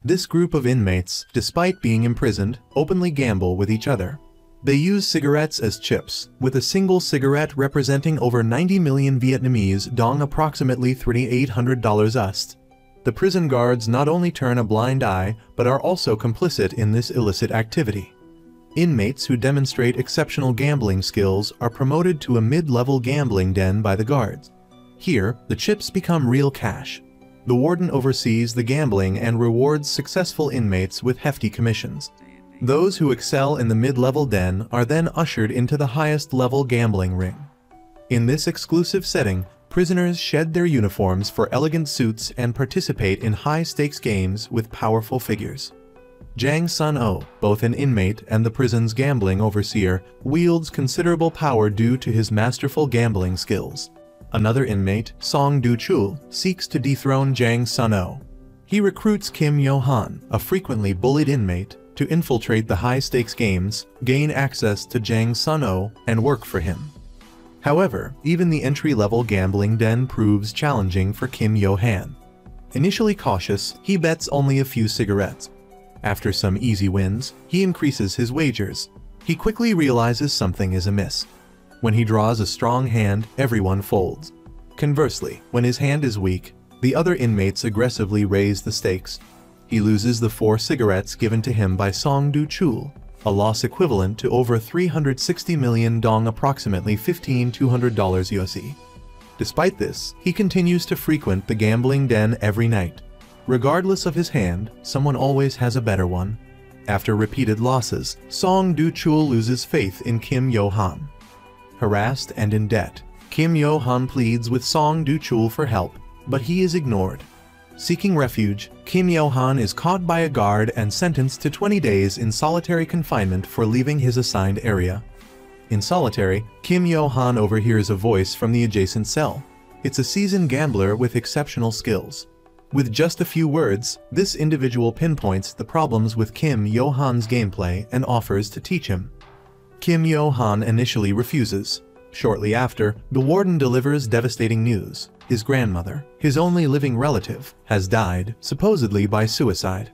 This group of inmates, despite being imprisoned, openly gamble with each other. They use cigarettes as chips, with a single cigarette representing over 90 million Vietnamese dong, approximately $3,800 USD. The prison guards not only turn a blind eye, but are also complicit in this illicit activity. Inmates who demonstrate exceptional gambling skills are promoted to a mid-level gambling den by the guards. Here, the chips become real cash. The warden oversees the gambling and rewards successful inmates with hefty commissions. Those who excel in the mid-level den are then ushered into the highest-level gambling ring. In this exclusive setting, prisoners shed their uniforms for elegant suits and participate in high-stakes games with powerful figures. Jang Sun-oh, both an inmate and the prison's gambling overseer, wields considerable power due to his masterful gambling skills. Another inmate, Song Du-chul, seeks to dethrone Jang Sun-oh. He recruits Kim Yo-han, a frequently bullied inmate, to infiltrate the high-stakes games, gain access to Jang Sun-oh, and work for him. However, even the entry-level gambling den proves challenging for Kim Yo-han. Initially cautious, he bets only a few cigarettes. After some easy wins, he increases his wagers. He quickly realizes something is amiss. When he draws a strong hand, everyone folds. Conversely, when his hand is weak, the other inmates aggressively raise the stakes. He loses the 4 cigarettes given to him by Song Du-chul, a loss equivalent to over 360 million dong, approximately $15,200 USD. Despite this, he continues to frequent the gambling den every night. Regardless of his hand, someone always has a better one. After repeated losses, Song Du-chul loses faith in Kim Yo-han. Harassed and in debt, Kim Yo-han pleads with Song Du-chul for help, but he is ignored. Seeking refuge, Kim Yo-han is caught by a guard and sentenced to 20 days in solitary confinement for leaving his assigned area. In solitary, Kim Yo-han overhears a voice from the adjacent cell. It's a seasoned gambler with exceptional skills. With just a few words, this individual pinpoints the problems with Kim Yo-han's gameplay and offers to teach him. Kim Yo-han initially refuses. Shortly after, the warden delivers devastating news. His grandmother, his only living relative, has died, supposedly by suicide.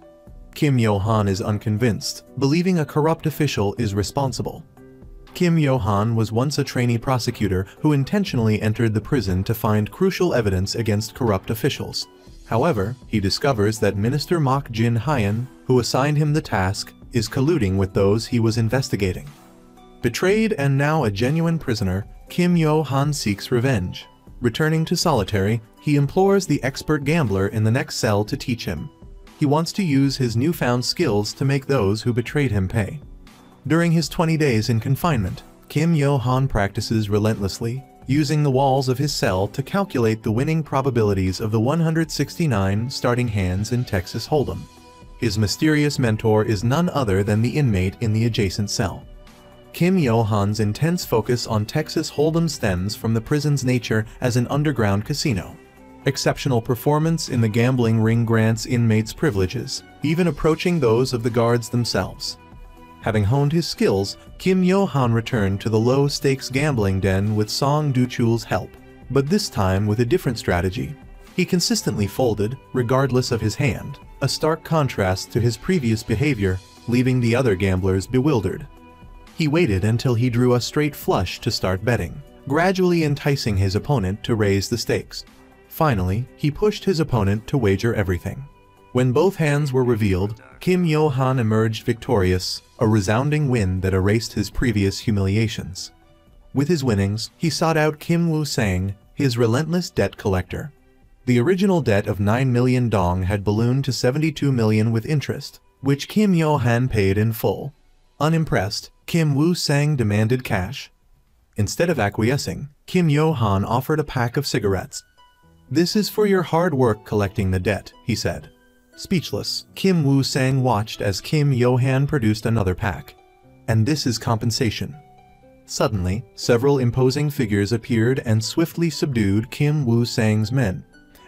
Kim Yo-han is unconvinced, believing a corrupt official is responsible. Kim Yo-han was once a trainee prosecutor who intentionally entered the prison to find crucial evidence against corrupt officials. However, he discovers that Minister Mok Jin-hyun, who assigned him the task, is colluding with those he was investigating. Betrayed and now a genuine prisoner, Kim Yo-han seeks revenge. Returning to solitary, he implores the expert gambler in the next cell to teach him. He wants to use his newfound skills to make those who betrayed him pay. During his 20 days in confinement, Kim Yo-han practices relentlessly, using the walls of his cell to calculate the winning probabilities of the 169 starting hands in Texas Hold'em. His mysterious mentor is none other than the inmate in the adjacent cell. Kim Yo-han's intense focus on Texas Hold'em stems from the prison's nature as an underground casino. Exceptional performance in the gambling ring grants inmates privileges, even approaching those of the guards themselves. Having honed his skills, Kim Yo-han returned to the low-stakes gambling den with Song Du-chul's help, but this time with a different strategy. He consistently folded, regardless of his hand, a stark contrast to his previous behavior, leaving the other gamblers bewildered. He waited until he drew a straight flush to start betting, gradually enticing his opponent to raise the stakes. Finally, he pushed his opponent to wager everything. When both hands were revealed, Kim Yo-han emerged victorious, a resounding win that erased his previous humiliations. With his winnings, he sought out Kim Woo-sang, his relentless debt collector. The original debt of 9 million dong had ballooned to 72 million with interest, which Kim Yo-han paid in full. Unimpressed, Kim Woo-sang demanded cash. Instead of acquiescing, Kim Yo-han offered a pack of cigarettes. "This is for your hard work collecting the debt," he said. Speechless, Kim Woo-sang watched as Kim Yo-han produced another pack. "And this is compensation." Suddenly, several imposing figures appeared and swiftly subdued Kim Woo-sang's men.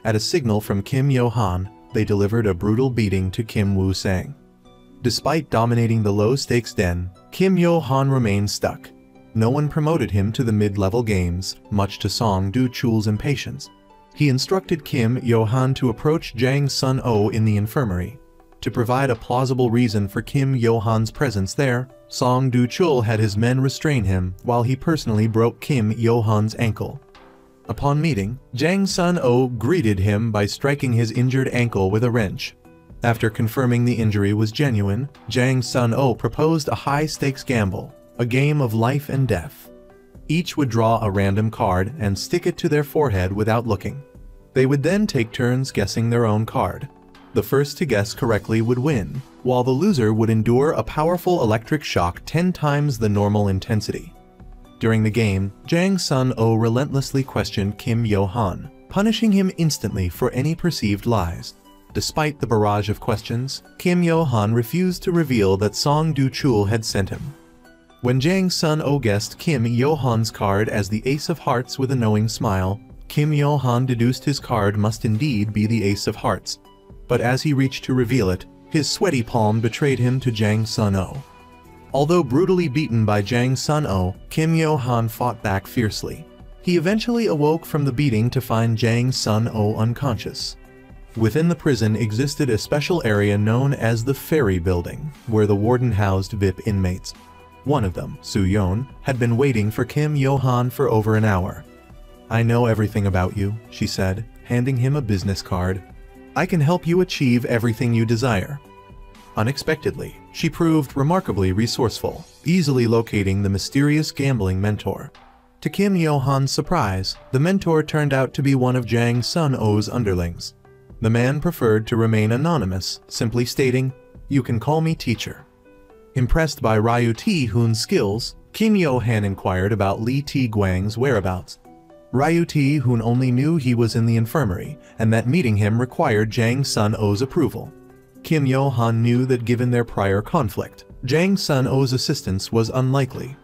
At a signal from Kim Yo-han, they delivered a brutal beating to Kim Woo-sang. Despite dominating the low-stakes den, Kim Yo-han remained stuck. No one promoted him to the mid-level games, much to Song Du-chul's impatience. He instructed Kim Yo-han to approach Jang Sun-oh in the infirmary. To provide a plausible reason for Kim Yo-han's presence there, Song Do-chul had his men restrain him while he personally broke Kim Yo-han's ankle. Upon meeting, Jang Sun-oh greeted him by striking his injured ankle with a wrench. After confirming the injury was genuine, Jang Sun-oh proposed a high-stakes gamble, a game of life and death. Each would draw a random card and stick it to their forehead without looking. They would then take turns guessing their own card. The first to guess correctly would win, while the loser would endure a powerful electric shock 10 times the normal intensity. During the game, Jang Sun-oh relentlessly questioned Kim Yo-han, punishing him instantly for any perceived lies. Despite the barrage of questions, Kim Yo-han refused to reveal that Song Do-chul had sent him. When Jang Sun-oh guessed Kim Yo-han's card as the Ace of Hearts with a knowing smile, Kim Yo-han deduced his card must indeed be the Ace of Hearts. But as he reached to reveal it, his sweaty palm betrayed him to Jang Sun-oh. Although brutally beaten by Jang Sun-oh, Kim Yo-han fought back fiercely. He eventually awoke from the beating to find Jang Sun-oh unconscious. Within the prison existed a special area known as the Ferry Building, where the warden housed VIP inmates. One of them, Soo-yeon, had been waiting for Kim Yo-han for over an hour. "I know everything about you," she said, handing him a business card. "I can help you achieve everything you desire." Unexpectedly, she proved remarkably resourceful, easily locating the mysterious gambling mentor. To Kim Yo-han's surprise, the mentor turned out to be one of Jang Sun-oh's underlings. The man preferred to remain anonymous, simply stating, "You can call me teacher." Impressed by Ryu Tae-hoon's skills, Kim Yo-han inquired about Lee Tae-gwang's whereabouts. Ryu Tae-hoon only knew he was in the infirmary, and that meeting him required Jang Sun-oh's approval. Kim Yo-han knew that given their prior conflict, Jang Sun-oh's assistance was unlikely.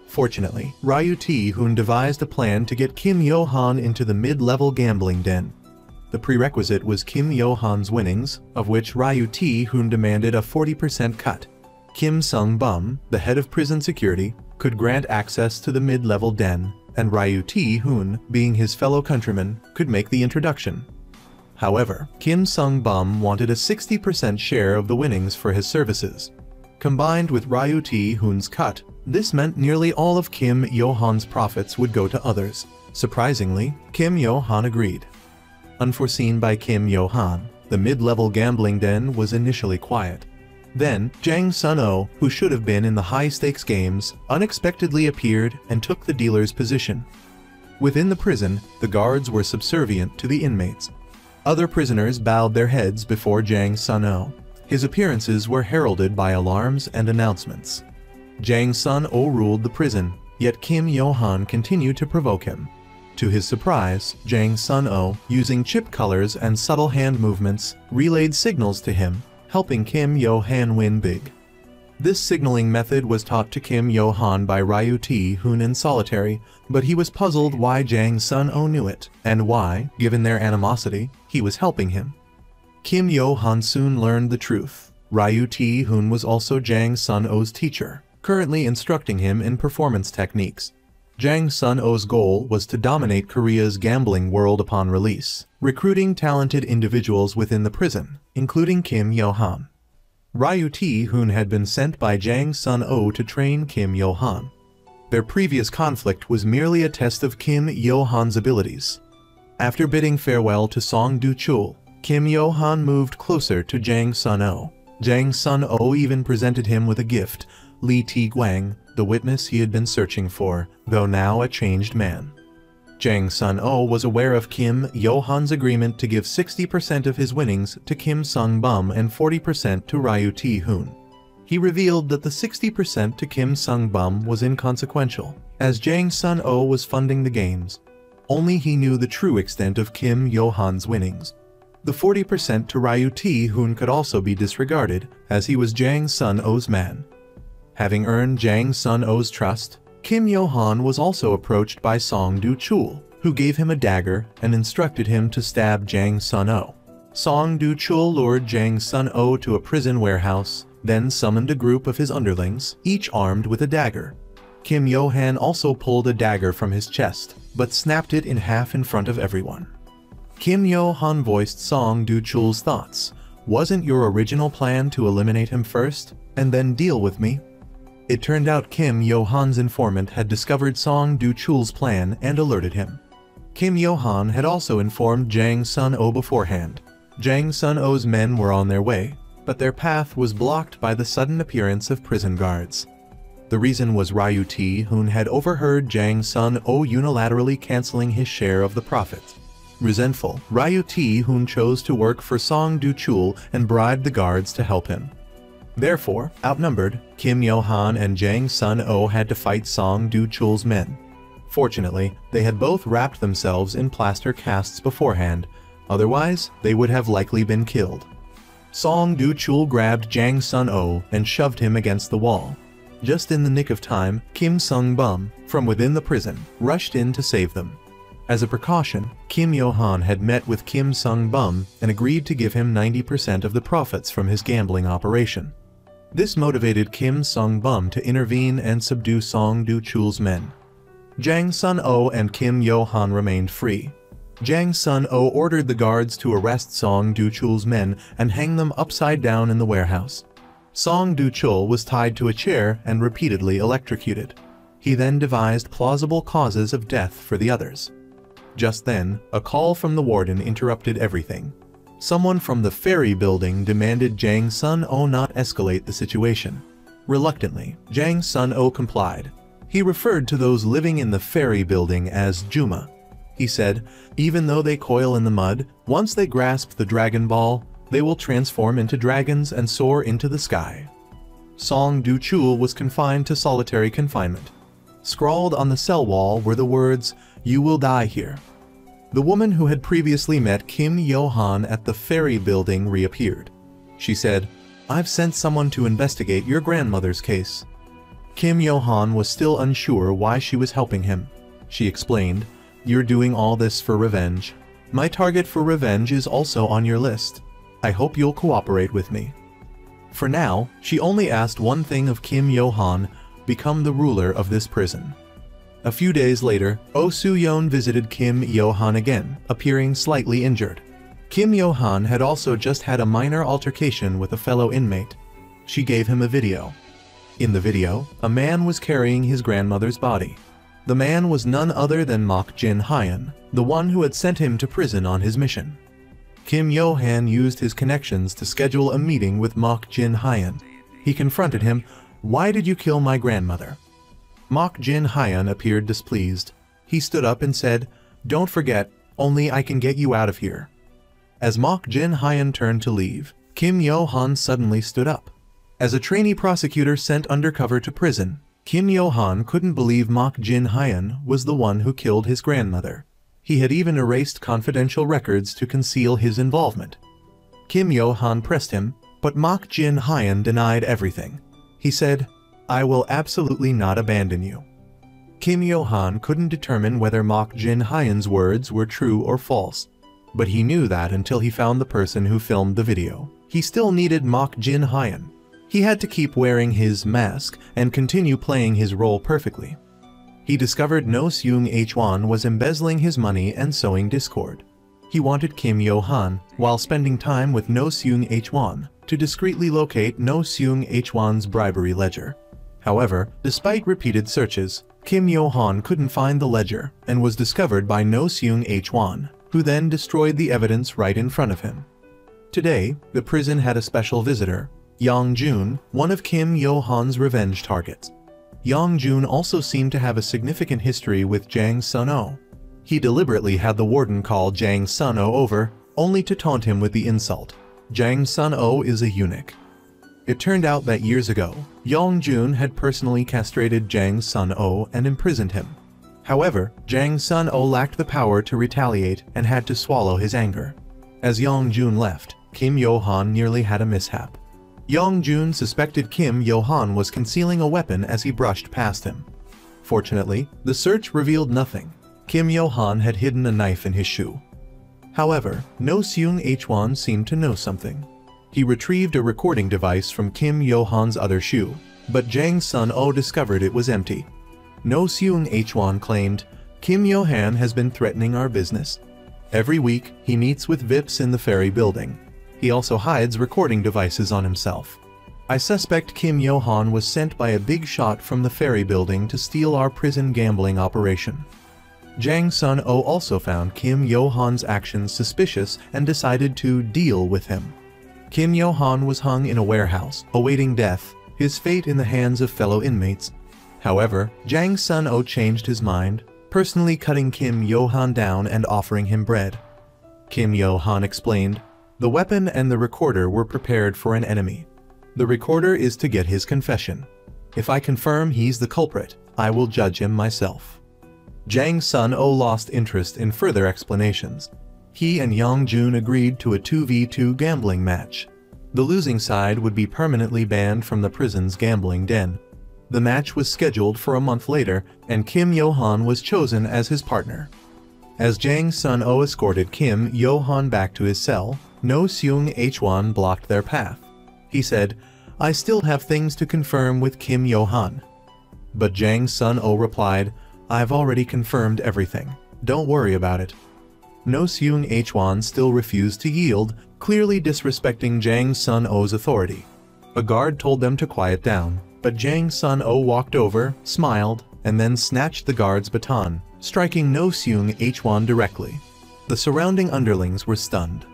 Fortunately, Ryu Tae-hoon devised a plan to get Kim Yo-han into the mid-level gambling den. The prerequisite was Kim Yo-han's winnings, of which Ryu Tae-hoon demanded a 40% cut. Kim Sung-bum, the head of prison security, could grant access to the mid-level den, and Ryu Tae-hoon, being his fellow countryman, could make the introduction. However, Kim Sung-bum wanted a 60% share of the winnings for his services. Combined with Ryu Tae-hoon's cut, this meant nearly all of Kim Yo-han's profits would go to others. Surprisingly, Kim Yo-han agreed. Unforeseen by Kim Yo-han, the mid-level gambling den was initially quiet. Then, Jang Sun-oh, who should have been in the high-stakes games, unexpectedly appeared and took the dealer's position. Within the prison, the guards were subservient to the inmates. Other prisoners bowed their heads before Jang Sun-oh. His appearances were heralded by alarms and announcements. Jang Sun-oh ruled the prison, yet Kim Yo-han continued to provoke him. To his surprise, Jang Sun-oh, using chip colors and subtle hand movements, relayed signals to him, helping Kim Yo-han win big. This signaling method was taught to Kim Yo-han by Ryu Tae-hoon in solitary, but he was puzzled why Jang Sun-oh knew it, and why, given their animosity, he was helping him. Kim Yo-han soon learned the truth. Ryu Tae-hoon was also Jang Sun-oh's teacher, currently instructing him in performance techniques. Jang Sun-oh's goal was to dominate Korea's gambling world upon release, recruiting talented individuals within the prison, including Kim Yo-han. Ryu Tae-hoon had been sent by Jang Sun-oh to train Kim Yo-han. Their previous conflict was merely a test of Kim Yo-han's abilities. After bidding farewell to Song Do-chul, Kim Yo-han moved closer to Jang Sun-oh. Jang Sun-oh even presented him with a gift, Lee Tae-gwang, the witness he had been searching for, though now a changed man. Jang Sun-oh was aware of Kim Yo-han's agreement to give 60% of his winnings to Kim Sung-bum and 40% to Ryu Tae-hoon. He revealed that the 60% to Kim Sung-bum was inconsequential, as Jang Sun-oh was funding the games. Only he knew the true extent of Kim Yo-han's winnings. The 40% to Ryu Tae-hoon could also be disregarded, as he was Jang Sun-oh's man. Having earned Jang Sun-oh's trust, Kim Yo-han was also approached by Song Do-chul, who gave him a dagger and instructed him to stab Jang Sun-oh. Song Do-chul lured Jang Sun-oh to a prison warehouse, then summoned a group of his underlings, each armed with a dagger. Kim Yo-han also pulled a dagger from his chest, but snapped it in half in front of everyone. Kim Yo-han voiced Song Do-chul's thoughts. Wasn't your original plan to eliminate him first, and then deal with me? It turned out Kim Yo-han's informant had discovered Song Du-chul's plan and alerted him. Kim Yo-han had also informed Jang Sun-oh beforehand. Jang Sun-oh's men were on their way, but their path was blocked by the sudden appearance of prison guards. The reason was Ryu Tae-hoon had overheard Jang Sun-oh unilaterally canceling his share of the profits. Resentful, Ryu Tae-hoon chose to work for Song Du-chul and bribed the guards to help him. Therefore, outnumbered, Kim Yo-han and Jang Sun-oh had to fight Song Du-chul's men. Fortunately, they had both wrapped themselves in plaster casts beforehand, otherwise they would have likely been killed. Song Du-chul grabbed Jang Sun-oh and shoved him against the wall. Just in the nick of time, Kim Sung-bum, from within the prison, rushed in to save them. As a precaution, Kim Yo-han had met with Kim Sung-bum and agreed to give him 90% of the profits from his gambling operation. This motivated Kim Sung-bum to intervene and subdue Song Du-chul's men. Jang Sun-oh and Kim Yo-han remained free. Jang Sun-oh ordered the guards to arrest Song Du-chul's men and hang them upside down in the warehouse. Song Du-chul was tied to a chair and repeatedly electrocuted. He then devised plausible causes of death for the others. Just then, a call from the warden interrupted everything. Someone from the ferry building demanded Jang Sun-oh not escalate the situation. Reluctantly, Jang Sun-oh complied. He referred to those living in the ferry building as Juma. He said, even though they coil in the mud, once they grasp the Dragon Ball, they will transform into dragons and soar into the sky. Song Du-chul was confined to solitary confinement. Scrawled on the cell wall were the words, "You will die here." The woman who had previously met Kim Yo-han at the ferry building reappeared. She said, "I've sent someone to investigate your grandmother's case." Kim Yo-han was still unsure why she was helping him. She explained, "You're doing all this for revenge. My target for revenge is also on your list. I hope you'll cooperate with me." For now, she only asked one thing of Kim Yo-han: become the ruler of this prison. A few days later, Oh Soo-yeon visited Kim Yo-han again, appearing slightly injured. Kim Yo-han had also just had a minor altercation with a fellow inmate. She gave him a video. In the video, a man was carrying his grandmother's body. The man was none other than Mok Jin-hyun, the one who had sent him to prison on his mission. Kim Yo-han used his connections to schedule a meeting with Mok Jin-hyun. He confronted him, "Why did you kill my grandmother?" Mok Jin-hyun appeared displeased. He stood up and said, "Don't forget, only I can get you out of here." As Mok Jin-hyun turned to leave, Kim Yo-han suddenly stood up. As a trainee prosecutor sent undercover to prison, Kim Yo-han couldn't believe Mok Jin-hyun was the one who killed his grandmother. He had even erased confidential records to conceal his involvement. Kim Yo-han pressed him, but Mok Jin-hyun denied everything. He said, "I will absolutely not abandon you." Kim Yo-han couldn't determine whether Mok Jin-hyun's words were true or false, but he knew that until he found the person who filmed the video. He still needed Mok Jin-hyun. He had to keep wearing his mask and continue playing his role perfectly. He discovered No Seung-hwan was embezzling his money and sowing discord. He wanted Kim Yo-han, while spending time with No Seung-hwan, to discreetly locate No Seung-hwan's bribery ledger. However, despite repeated searches, Kim Yo-han couldn't find the ledger and was discovered by No Seung-hwan, who then destroyed the evidence right in front of him. Today, the prison had a special visitor, Young-jun, one of Kim Yo-han's revenge targets. Young-jun also seemed to have a significant history with Jang Sun-oh. He deliberately had the warden call Jang Sun-oh over, only to taunt him with the insult, "Jang Sun-oh is a eunuch." It turned out that years ago, Young-jun had personally castrated Jang Sun-oh and imprisoned him. However, Jang Sun-oh lacked the power to retaliate and had to swallow his anger. As Young-jun left, Kim Yo-han nearly had a mishap. Young-jun suspected Kim Yo-han was concealing a weapon as he brushed past him. Fortunately, the search revealed nothing. Kim Yo-han had hidden a knife in his shoe. However, No Seung-hwan seemed to know something. He retrieved a recording device from Kim Yo-han's other shoe, but Jang Sun-oh discovered it was empty. No Seung-hwan claimed, "Kim Yo-han has been threatening our business. Every week, he meets with VIPs in the ferry building. He also hides recording devices on himself. I suspect Kim Yo-han was sent by a big shot from the ferry building to steal our prison gambling operation. Jang Sun-oh also found Kim Yo-han's actions suspicious and decided to deal with him. Kim Yo-han was hung in a warehouse, awaiting death, his fate in the hands of fellow inmates. However, Jang Sun-oh changed his mind, personally cutting Kim Yo-han down and offering him bread. Kim Yo-han explained, "The weapon and the recorder were prepared for an enemy. The recorder is to get his confession. If I confirm he's the culprit, I will judge him myself." Jang Sun-oh lost interest in further explanations. He and Young-jun agreed to a 2v2 gambling match. The losing side would be permanently banned from the prison's gambling den. The match was scheduled for a month later, and Kim Yo-han was chosen as his partner. As Jang Sun-oh escorted Kim Yo-han back to his cell, No Seung-hwan blocked their path. He said, "I still have things to confirm with Kim Yo-han." But Jang Sun-oh replied, "I've already confirmed everything. Don't worry about it." No Seung-hwan still refused to yield, clearly disrespecting Jang Sun-oh's authority. A guard told them to quiet down, but Jang Sun-oh walked over, smiled, and then snatched the guard's baton, striking No Seung-hwan directly. The surrounding underlings were stunned.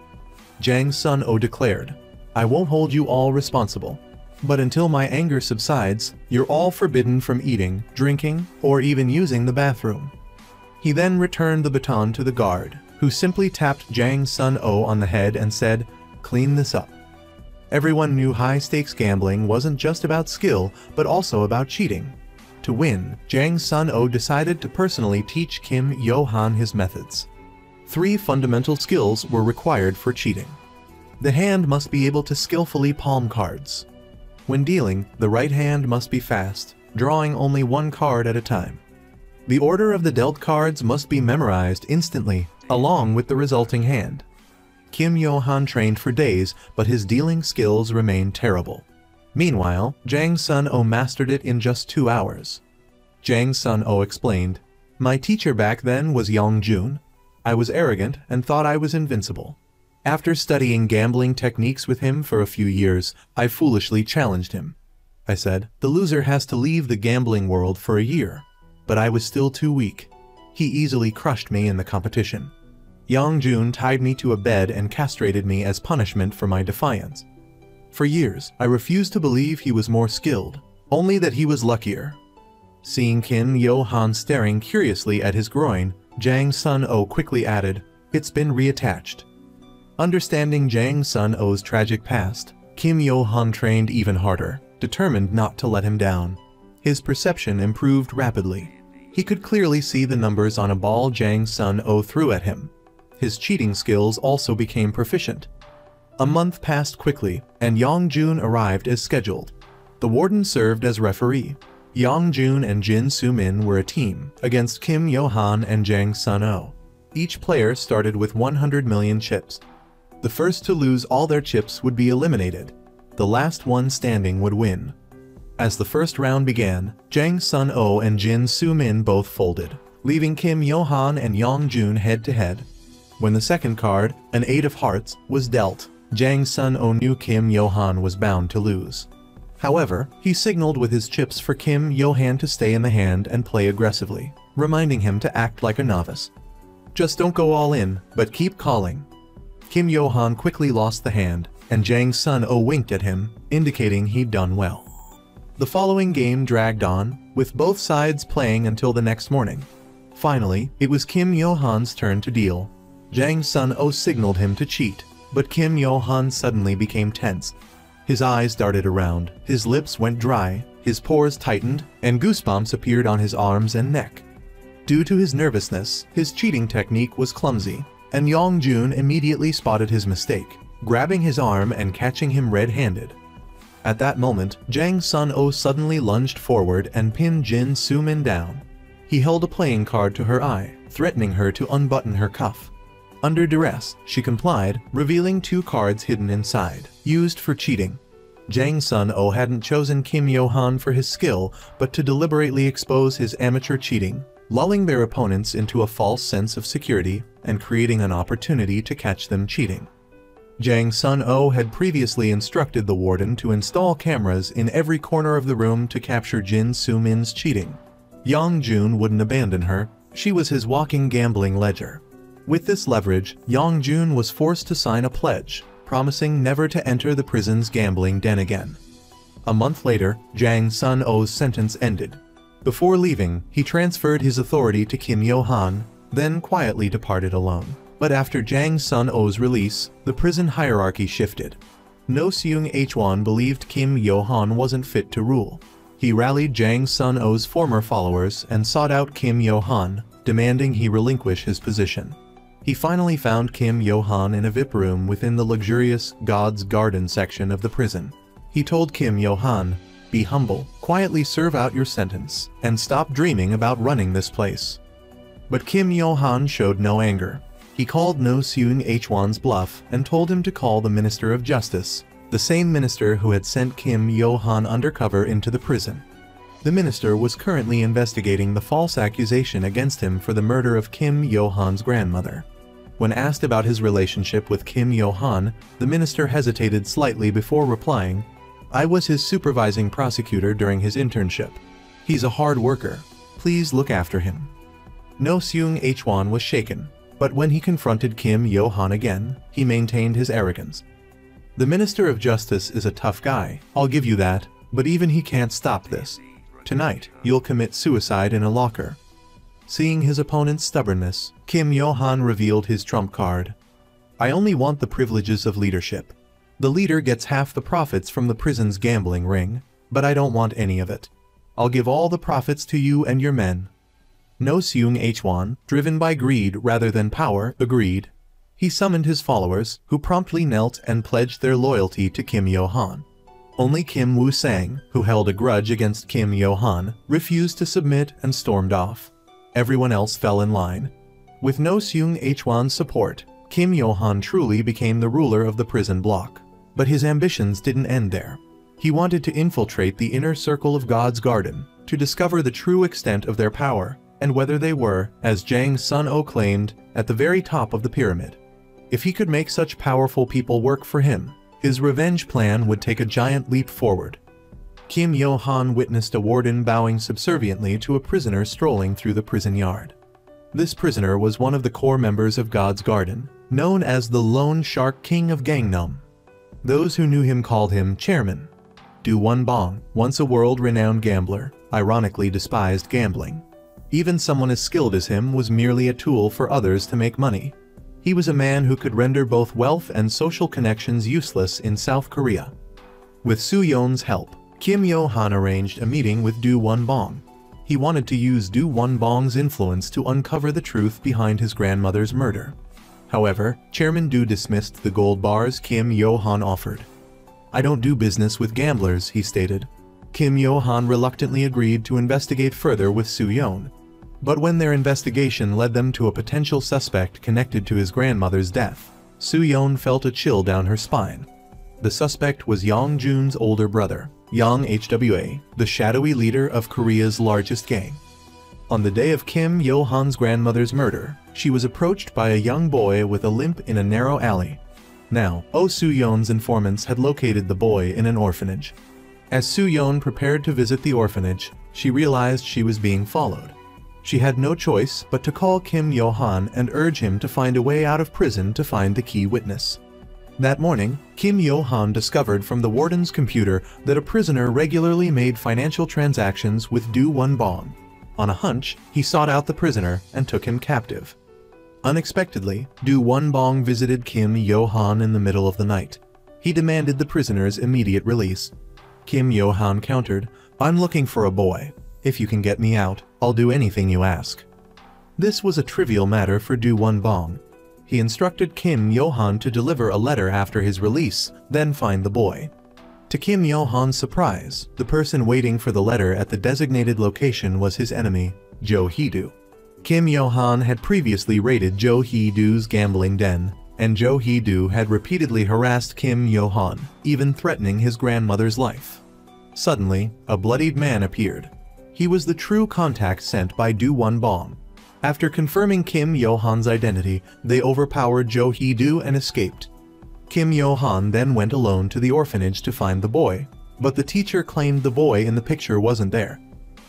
Jang Sun-oh declared, "I won't hold you all responsible. But until my anger subsides, you're all forbidden from eating, drinking, or even using the bathroom." He then returned the baton to the guard, who simply tapped Jang Sun-oh on the head and said, "Clean this up." Everyone knew high-stakes gambling wasn't just about skill, but also about cheating. To win, Jang Sun-oh decided to personally teach Kim Yo-han his methods. 3 fundamental skills were required for cheating. The hand must be able to skillfully palm cards. When dealing, the right hand must be fast, drawing only 1 card at a time. The order of the dealt cards must be memorized instantly, along with the resulting hand. Kim Yo-han trained for days, but his dealing skills remained terrible. Meanwhile, Jang Sun-oh mastered it in just 2 hours. Jang Sun-oh explained, "My teacher back then was Young-jun. I was arrogant and thought I was invincible. After studying gambling techniques with him for a few years, I foolishly challenged him. I said, the loser has to leave the gambling world for a year. But I was still too weak. He easily crushed me in the competition. Young-jun tied me to a bed and castrated me as punishment for my defiance. For years, I refused to believe he was more skilled, only that he was luckier." Seeing Kim Yo-han staring curiously at his groin, Jang Sun-oh quickly added, "It's been reattached." Understanding Jang Sun-oh's tragic past, Kim Yo-han trained even harder, determined not to let him down. His perception improved rapidly. He could clearly see the numbers on a ball Jang Sun-oh threw at him. His cheating skills also became proficient. A month passed quickly, and Young-jun arrived as scheduled. The warden served as referee. Young-jun and Jin Soo-min were a team, against Kim Yo-han and Jang Sun-oh. Each player started with 100 million chips. The first to lose all their chips would be eliminated. The last one standing would win. As the first round began, Jang Sun-oh and Jin Soo-min both folded, leaving Kim Yo-han and Young-jun head-to-head. When the second card, an 8 of hearts, was dealt, Jang Sun-oh knew Kim Yo-han was bound to lose. However, he signaled with his chips for Kim Yo-han to stay in the hand and play aggressively, reminding him to act like a novice. "Just don't go all in, but keep calling." Kim Yo-han quickly lost the hand, and Jang Sun-oh winked at him, indicating he'd done well. The following game dragged on, with both sides playing until the next morning. Finally, it was Kim Yo-han's turn to deal. Jang Sun-oh signaled him to cheat, but Kim Yo-han suddenly became tense. His eyes darted around, his lips went dry, his pores tightened, and goosebumps appeared on his arms and neck. Due to his nervousness, his cheating technique was clumsy, and Young-jun immediately spotted his mistake, grabbing his arm and catching him red-handed. At that moment, Jang Sun-oh suddenly lunged forward and pinned Jin Soo-min down. He held a playing card to her eye, threatening her to unbutton her cuff. Under duress, she complied, revealing 2 cards hidden inside, used for cheating. Jang Sun-oh hadn't chosen Kim Yo-han for his skill, but to deliberately expose his amateur cheating, lulling their opponents into a false sense of security and creating an opportunity to catch them cheating. Jang Sun-oh had previously instructed the warden to install cameras in every corner of the room to capture Jin Soo-min's cheating. Yang Jun wouldn't abandon her, she was his walking gambling ledger. With this leverage, Yang Jun was forced to sign a pledge, promising never to enter the prison's gambling den again. A month later, Jang Sun-oh's sentence ended. Before leaving, he transferred his authority to Kim Yo-han, then quietly departed alone. But after Jang Sun-oh's release, the prison hierarchy shifted. No Seung-hwan believed Kim Yo-han wasn't fit to rule. He rallied Jang Sun-oh's former followers and sought out Kim Yo-han, demanding he relinquish his position. He finally found Kim Yo-han in a VIP room within the luxurious God's Garden section of the prison. He told Kim Yo-han, "Be humble, quietly serve out your sentence, and stop dreaming about running this place." But Kim Yo-han showed no anger. He called No Seung-hwan's bluff and told him to call the Minister of Justice, the same minister who had sent Kim Yo-han undercover into the prison. The minister was currently investigating the false accusation against him for the murder of Kim Yo-han's grandmother. When asked about his relationship with Kim Yo-han, the minister hesitated slightly before replying, "I was his supervising prosecutor during his internship. He's a hard worker. Please look after him." No Seung-hwan was shaken. But when he confronted Kim Yo-han again, he maintained his arrogance. "The Minister of Justice is a tough guy, I'll give you that, but even he can't stop this. Tonight, you'll commit suicide in a locker." Seeing his opponent's stubbornness, Kim Yo-han revealed his trump card. "I only want the privileges of leadership. The leader gets half the profits from the prison's gambling ring, but I don't want any of it. I'll give all the profits to you and your men." No Seung-hwan, driven by greed rather than power, agreed. He summoned his followers, who promptly knelt and pledged their loyalty to Kim Yo-han. Only Kim Woo-sang, who held a grudge against Kim Yo-han, refused to submit and stormed off. Everyone else fell in line. With No Seung-hwan's support, Kim Yo-han truly became the ruler of the prison block. But his ambitions didn't end there. He wanted to infiltrate the inner circle of God's Garden, to discover the true extent of their power, and whether they were, as Jang Sun-oh claimed, at the very top of the pyramid. If he could make such powerful people work for him, his revenge plan would take a giant leap forward. Kim Yo-han witnessed a warden bowing subserviently to a prisoner strolling through the prison yard. This prisoner was one of the core members of God's Garden, known as the Lone Shark King of Gangnam. Those who knew him called him Chairman. Do Won-bong, once a world-renowned gambler, ironically despised gambling. Even someone as skilled as him was merely a tool for others to make money. He was a man who could render both wealth and social connections useless in South Korea. With Soo-yeon's help, Kim Yo-han arranged a meeting with Do Won-bong. He wanted to use Do Won-bong's influence to uncover the truth behind his grandmother's murder. However, Chairman Do dismissed the gold bars Kim Yo-han offered. "I don't do business with gamblers," he stated. Kim Yo-han reluctantly agreed to investigate further with Soo-yeon. But when their investigation led them to a potential suspect connected to his grandmother's death, Soo-yeon felt a chill down her spine. The suspect was Yang Jun's older brother, Yang Hwa, the shadowy leader of Korea's largest gang. On the day of Kim Yo-han's grandmother's murder, she was approached by a young boy with a limp in a narrow alley. Now, Soo-yeon's informants had located the boy in an orphanage. As Soo-yeon prepared to visit the orphanage, she realized she was being followed. She had no choice but to call Kim Yo-han and urge him to find a way out of prison to find the key witness. That morning, Kim Yo-han discovered from the warden's computer that a prisoner regularly made financial transactions with Do Won-bong. On a hunch, he sought out the prisoner and took him captive. Unexpectedly, Do Won-bong visited Kim Yo-han in the middle of the night. He demanded the prisoner's immediate release. Kim Yo-han countered, "I'm looking for a boy. If you can get me out, I'll do anything you ask." This was a trivial matter for Do Won-bong. He instructed Kim Yo-han to deliver a letter after his release, then find the boy. To Kim Yo-han's surprise, the person waiting for the letter at the designated location was his enemy, Jo Hee-do. Kim Yo-han had previously raided Jo Hee-do's gambling den, and Jo Hee-do had repeatedly harassed Kim Yo-han, even threatening his grandmother's life. Suddenly, a bloodied man appeared. He was the true contact sent by Do Won-bong. After confirming Kim Yo-han's identity, they overpowered Jo Hee-do and escaped. Kim Yo-han then went alone to the orphanage to find the boy, but the teacher claimed the boy in the picture wasn't there.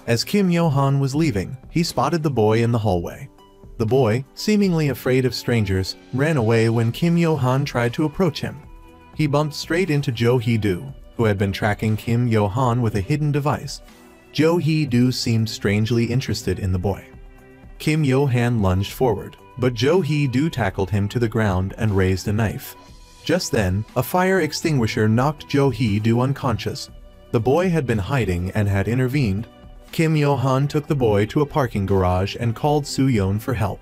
As Kim Yo-han was leaving, he spotted the boy in the hallway. The boy, seemingly afraid of strangers, ran away when Kim Yo-han tried to approach him. He bumped straight into Jo Hee-do, who had been tracking Kim Yo-han with a hidden device. Jo Hee-do seemed strangely interested in the boy. Kim Yo-han lunged forward, but Jo Hee-do tackled him to the ground and raised a knife. Just then, a fire extinguisher knocked Jo Hee-do unconscious. The boy had been hiding and had intervened. Kim Yo-han took the boy to a parking garage and called Soo-yeon for help.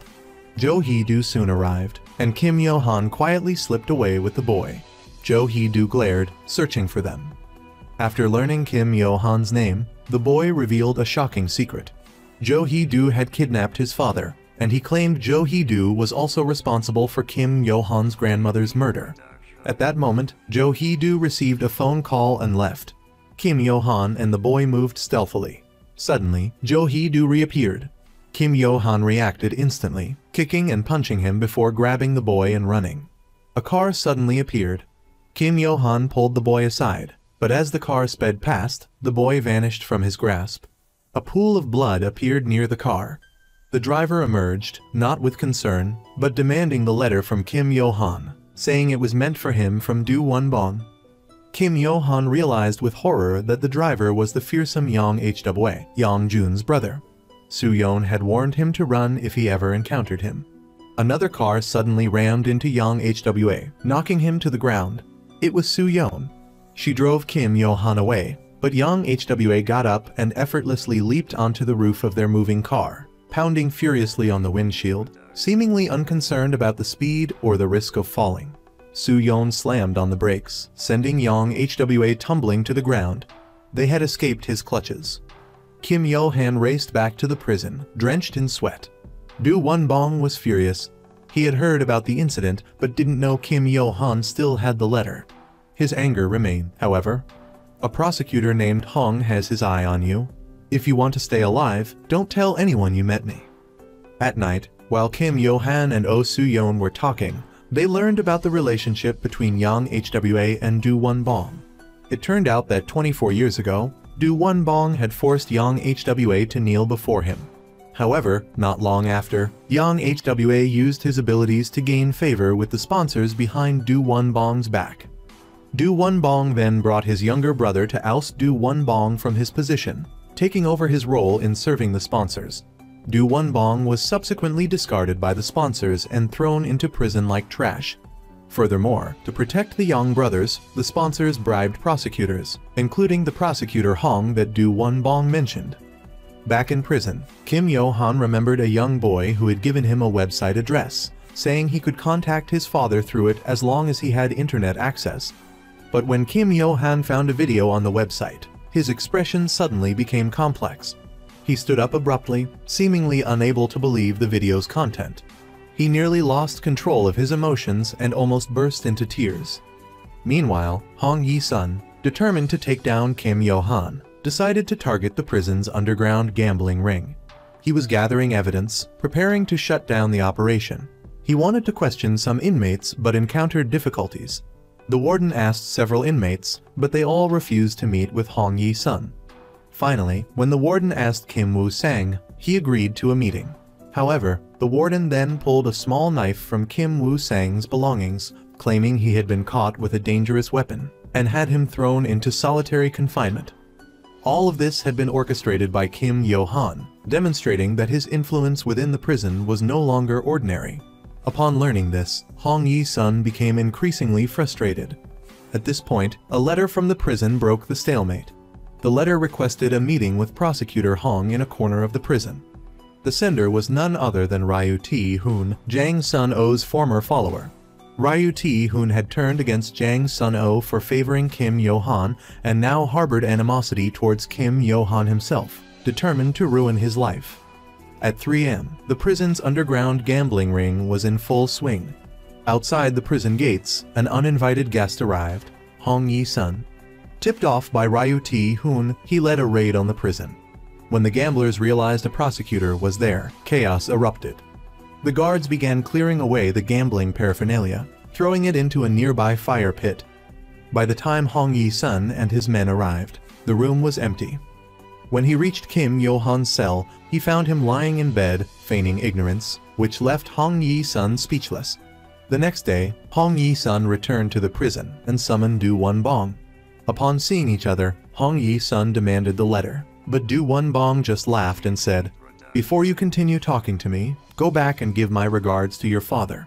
Jo Hee-do soon arrived, and Kim Yo-han quietly slipped away with the boy. Jo Hee-do glared, searching for them. After learning Kim Yo-han's name, the boy revealed a shocking secret. Jo Hee-do had kidnapped his father, and he claimed Jo Hee-do was also responsible for Kim Yo-han's grandmother's murder. At that moment, Jo Hee-do received a phone call and left. Kim Yo-han and the boy moved stealthily. Suddenly, Jo Hee-do reappeared. Kim Yo-han reacted instantly, kicking and punching him before grabbing the boy and running. A car suddenly appeared. Kim Yo-han pulled the boy aside, but as the car sped past, the boy vanished from his grasp. A pool of blood appeared near the car. The driver emerged, not with concern, but demanding the letter from Kim Yo-han, saying it was meant for him from Do Won-bong. Kim Yo-han realized with horror that the driver was the fearsome Yang Hwa, Yang Jun's brother. Soo-yeon had warned him to run if he ever encountered him. Another car suddenly rammed into Yang Hwa, knocking him to the ground. It was Soo-yeon. She drove Kim Yo-han away, but Yang Hwa got up and effortlessly leaped onto the roof of their moving car, pounding furiously on the windshield, seemingly unconcerned about the speed or the risk of falling. Soo-yeon slammed on the brakes, sending Yang Hwa tumbling to the ground. They had escaped his clutches. Kim Yo-han raced back to the prison, drenched in sweat. Do Won-bong was furious. He had heard about the incident but didn't know Kim Yo-han still had the letter. His anger remained, however. A prosecutor named Hong has his eye on you. If you want to stay alive, don't tell anyone you met me. At night, while Kim Yo-han and Oh Soo-yeon were talking, they learned about the relationship between Yang Hwa and Do Won-bong. It turned out that 24 years ago, Do Won-bong had forced Yang Hwa to kneel before him. However, not long after, Yang Hwa used his abilities to gain favor with the sponsors behind Do Won-bong's back. Do Won-bong then brought his younger brother to oust Do Won-bong from his position, taking over his role in serving the sponsors. Do Won-bong was subsequently discarded by the sponsors and thrown into prison like trash. Furthermore, to protect the Yang brothers, the sponsors bribed prosecutors, including the prosecutor Hong that Do Won-bong mentioned. Back in prison, Kim Yo-han remembered a young boy who had given him a website address, saying he could contact his father through it as long as he had internet access. But when Kim Yo-han found a video on the website, his expression suddenly became complex. He stood up abruptly, seemingly unable to believe the video's content. He nearly lost control of his emotions and almost burst into tears. Meanwhile, Hong Yi-sun, determined to take down Kim Yo-han, decided to target the prison's underground gambling ring. He was gathering evidence, preparing to shut down the operation. He wanted to question some inmates but encountered difficulties. The warden asked several inmates, but they all refused to meet with Hong Yi-sun. Finally, when the warden asked Kim Woo-sang, he agreed to a meeting. However, the warden then pulled a small knife from Kim Woo-sang's belongings, claiming he had been caught with a dangerous weapon, and had him thrown into solitary confinement. All of this had been orchestrated by Kim Yo-han, demonstrating that his influence within the prison was no longer ordinary. Upon learning this, Hong Yi-sun became increasingly frustrated. At this point, a letter from the prison broke the stalemate. The letter requested a meeting with Prosecutor Hong in a corner of the prison. The sender was none other than Ryu Tae-hoon, Jang Sun-oh's former follower. Ryu Tae-hoon had turned against Jang Sun-oh for favoring Kim Yo-han and now harbored animosity towards Kim Yo-han himself, determined to ruin his life. At 3 a.m., the prison's underground gambling ring was in full swing. Outside the prison gates, an uninvited guest arrived, Hong Yi-sun. Tipped off by Ryu Tae-hoon, he led a raid on the prison. When the gamblers realized a prosecutor was there, chaos erupted. The guards began clearing away the gambling paraphernalia. throwing it into a nearby fire pit. By the time Hong Yi-sun and his men arrived, the room was empty. When he reached Kim Yo-han's cell, he found him lying in bed, feigning ignorance, which left Hong Yi-sun speechless. The next day, Hong Yi-sun returned to the prison and summoned Du Won-bong. Upon seeing each other, Hong Yi-sun demanded the letter, but Du Won-bong just laughed and said, "Before you continue talking to me, go back and give my regards to your father."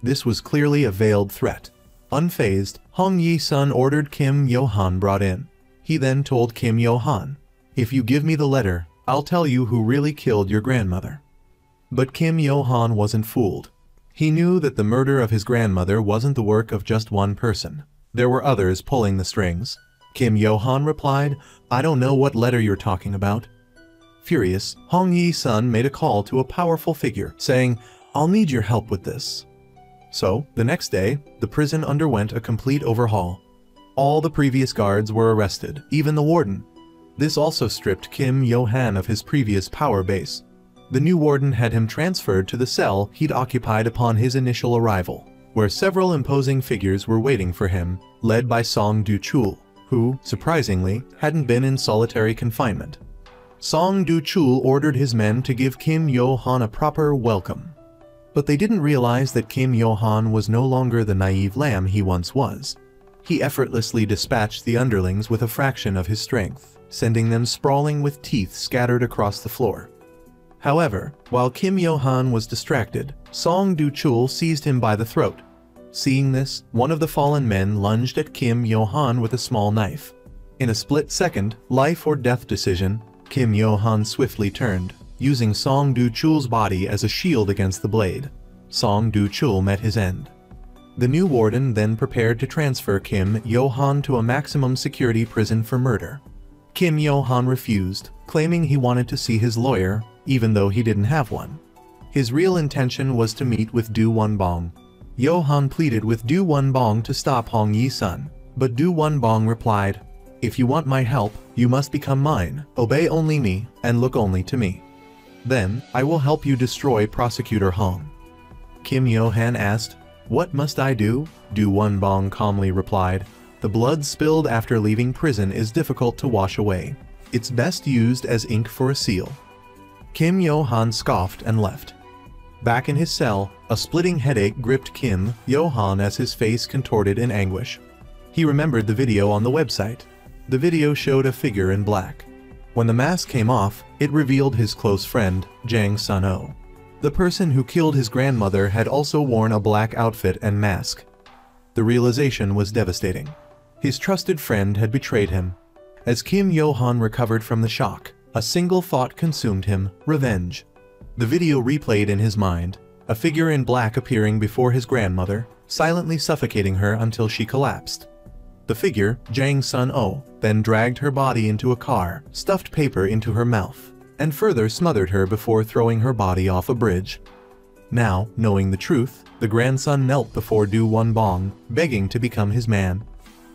This was clearly a veiled threat. Unfazed, Hong Yi-sun ordered Kim Yo-han brought in. He then told Kim Yo-han, "If you give me the letter, I'll tell you who really killed your grandmother." But Kim Yo-han wasn't fooled. He knew that the murder of his grandmother wasn't the work of just one person. There were others pulling the strings. Kim Yo-han replied, "I don't know what letter you're talking about." Furious, Hong Yi-sun made a call to a powerful figure, saying, "I'll need your help with this." So, the next day, the prison underwent a complete overhaul. All the previous guards were arrested, even the warden. This also stripped Kim Yo-han of his previous power base. The new warden had him transferred to the cell he'd occupied upon his initial arrival, where several imposing figures were waiting for him, led by Song Du-chul, who, surprisingly, hadn't been in solitary confinement. Song Du-chul ordered his men to give Kim Yo-han a proper welcome. But they didn't realize that Kim Yo-han was no longer the naive lamb he once was. He effortlessly dispatched the underlings with a fraction of his strength, sending them sprawling with teeth scattered across the floor. However, while Kim Yo-han was distracted, Song Du-chul seized him by the throat. Seeing this, one of the fallen men lunged at Kim Yo-han with a small knife. In a split second, life or death decision, Kim Yo-han swiftly turned, using Song Du-chul's body as a shield against the blade. Song Du-chul met his end. The new warden then prepared to transfer Kim Yo-han to a maximum security prison for murder. Kim Yo-han refused, claiming he wanted to see his lawyer, even though he didn't have one. His real intention was to meet with Du Won-bong. Yo-han pleaded with Du Won-bong to stop Hong Yi-sun, but Du Won-bong replied, "If you want my help, you must become mine, obey only me, and look only to me. Then, I will help you destroy Prosecutor Hong." Kim Yo-han asked, "What must I do?" Du Won-bong calmly replied, "The blood spilled after leaving prison is difficult to wash away. It's best used as ink for a seal." Kim Yo-han scoffed and left. Back in his cell, a splitting headache gripped Kim Yo-han as his face contorted in anguish. He remembered the video on the website. The video showed a figure in black. When the mask came off, it revealed his close friend, Jang Sun-oh. The person who killed his grandmother had also worn a black outfit and mask. The realization was devastating. His trusted friend had betrayed him. As Kim Yo-han recovered from the shock, a single thought consumed him: revenge. The video replayed in his mind, a figure in black appearing before his grandmother, silently suffocating her until she collapsed. The figure, Jang Sun-oh, then dragged her body into a car, stuffed paper into her mouth, and further smothered her before throwing her body off a bridge. Now, knowing the truth, the grandson knelt before Du Won-bong, begging to become his man.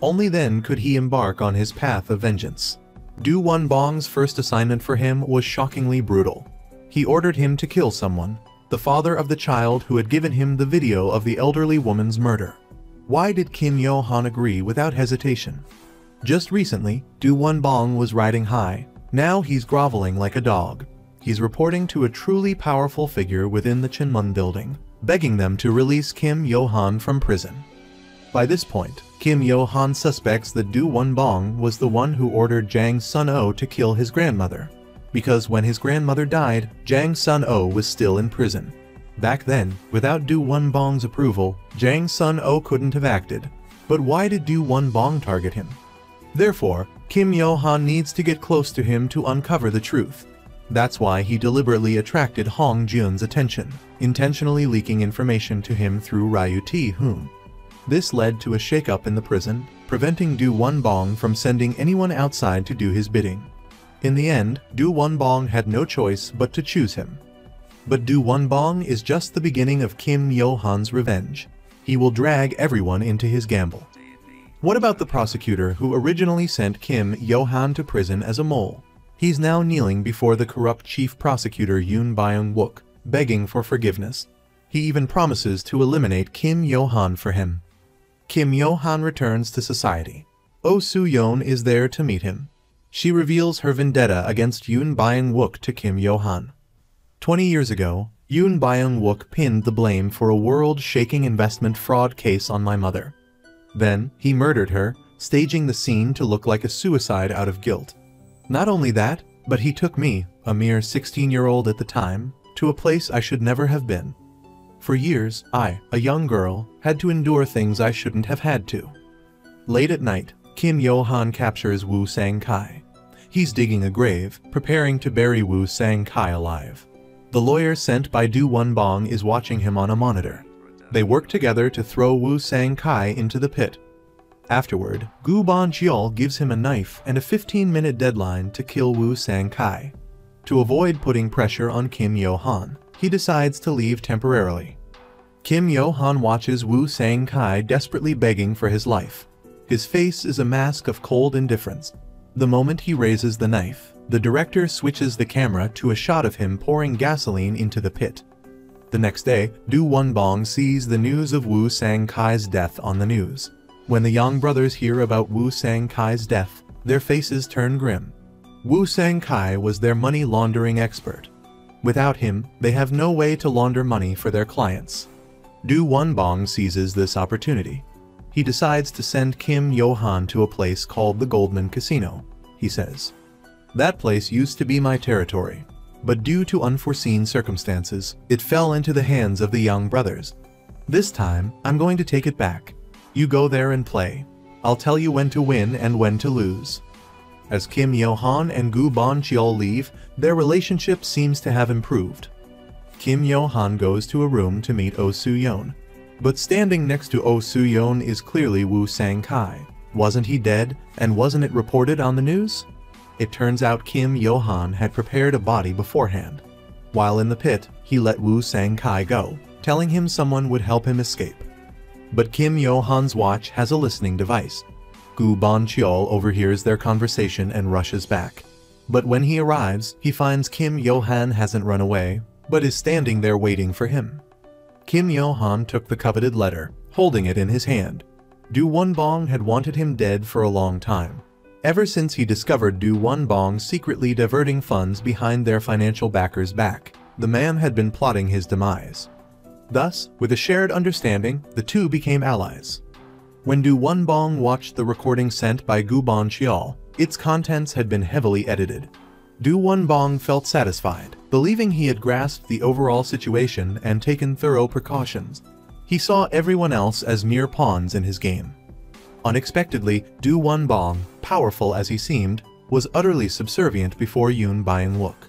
Only then could he embark on his path of vengeance. Du Won-bong's first assignment for him was shockingly brutal. He ordered him to kill someone, the father of the child who had given him the video of the elderly woman's murder. Why did Kim Yo-han agree without hesitation? Just recently, Du Won-bong was riding high. Now he's groveling like a dog. He's reporting to a truly powerful figure within the Chinmun building, begging them to release Kim Yo-han from prison. By this point, Kim Yo-han suspects that Du Won-bong was the one who ordered Jang Sun-oh to kill his grandmother, because when his grandmother died, Jang Sun-oh was still in prison. Back then, without Du Won-bong's approval, Jang Sun-oh couldn't have acted. But why did Du Won-bong target him? Therefore, Kim Yo-han needs to get close to him to uncover the truth. That's why he deliberately attracted Hong Jun's attention, intentionally leaking information to him through Ryu Ti-hoon. This led to a shakeup in the prison, preventing Du Won-bong from sending anyone outside to do his bidding. In the end, Du Won-bong had no choice but to choose him. But Du Won-bong is just the beginning of Kim Yo-han's revenge. He will drag everyone into his gamble. What about the prosecutor who originally sent Kim Yo-han to prison as a mole? He's now kneeling before the corrupt chief prosecutor Yoon Byung-wook, begging for forgiveness. He even promises to eliminate Kim Yo-han for him. Kim Yo-han returns to society. Oh Soo-yeon is there to meet him. She reveals her vendetta against Yoon Byung-wook to Kim Yo-han. 20 years ago, Yoon Byung-wook pinned the blame for a world-shaking investment fraud case on my mother. Then, he murdered her, staging the scene to look like a suicide out of guilt. Not only that, but he took me, a mere 16-year-old at the time, to a place I should never have been. For years, I, a young girl, had to endure things I shouldn't have had to. Late at night, Kim Yo-han captures Woo Sang-kai. He's digging a grave, preparing to bury Woo Sang-kai alive. The lawyer sent by Do Won-bong is watching him on a monitor. They work together to throw Woo Sang-kai into the pit. Afterward, Gu Bon-cheol gives him a knife and a 15-minute deadline to kill Woo Sang-kai. To avoid putting pressure on Kim Yo-han, he decides to leave temporarily. Kim Yo-han watches Woo Sang-kai desperately begging for his life. His face is a mask of cold indifference. The moment he raises the knife, the director switches the camera to a shot of him pouring gasoline into the pit. The next day, Do Won-bong sees the news of Woo Sang-kai's death on the news. When the Yang brothers hear about Woo Sang-kai's death, their faces turn grim. Woo Sang-kai was their money laundering expert. Without him, they have no way to launder money for their clients. Do Won-bong seizes this opportunity. He decides to send Kim Yo-han to a place called the Goldman Casino, he says. That place used to be my territory, but due to unforeseen circumstances, it fell into the hands of the Yang brothers. This time, I'm going to take it back. You go there and play. I'll tell you when to win and when to lose. As Kim Yo-han and Gu Bon-cheol leave, their relationship seems to have improved. Kim Yo-han goes to a room to meet Oh Soo-yeon. But standing next to Oh Soo-yeon is clearly Woo Sang-kai. Wasn't he dead, and wasn't it reported on the news? It turns out Kim Yo-han had prepared a body beforehand. While in the pit, he let Woo Sang-kai go, telling him someone would help him escape. But Kim Yo-han's watch has a listening device. Gu Bon-cheol overhears their conversation and rushes back. But when he arrives, he finds Kim Yo-han hasn't run away, but is standing there waiting for him. Kim Yo-han took the coveted letter, holding it in his hand. Do Won-bong had wanted him dead for a long time. Ever since he discovered Do Won-bong secretly diverting funds behind their financial backer's back, the man had been plotting his demise. Thus, with a shared understanding, the two became allies. When Do Won-bong watched the recording sent by Gu Bon-cheol, its contents had been heavily edited. Do Won-bong felt satisfied, believing he had grasped the overall situation and taken thorough precautions. He saw everyone else as mere pawns in his game. Unexpectedly, Do Won-bong, powerful as he seemed, was utterly subservient before Yoon Byung-wook.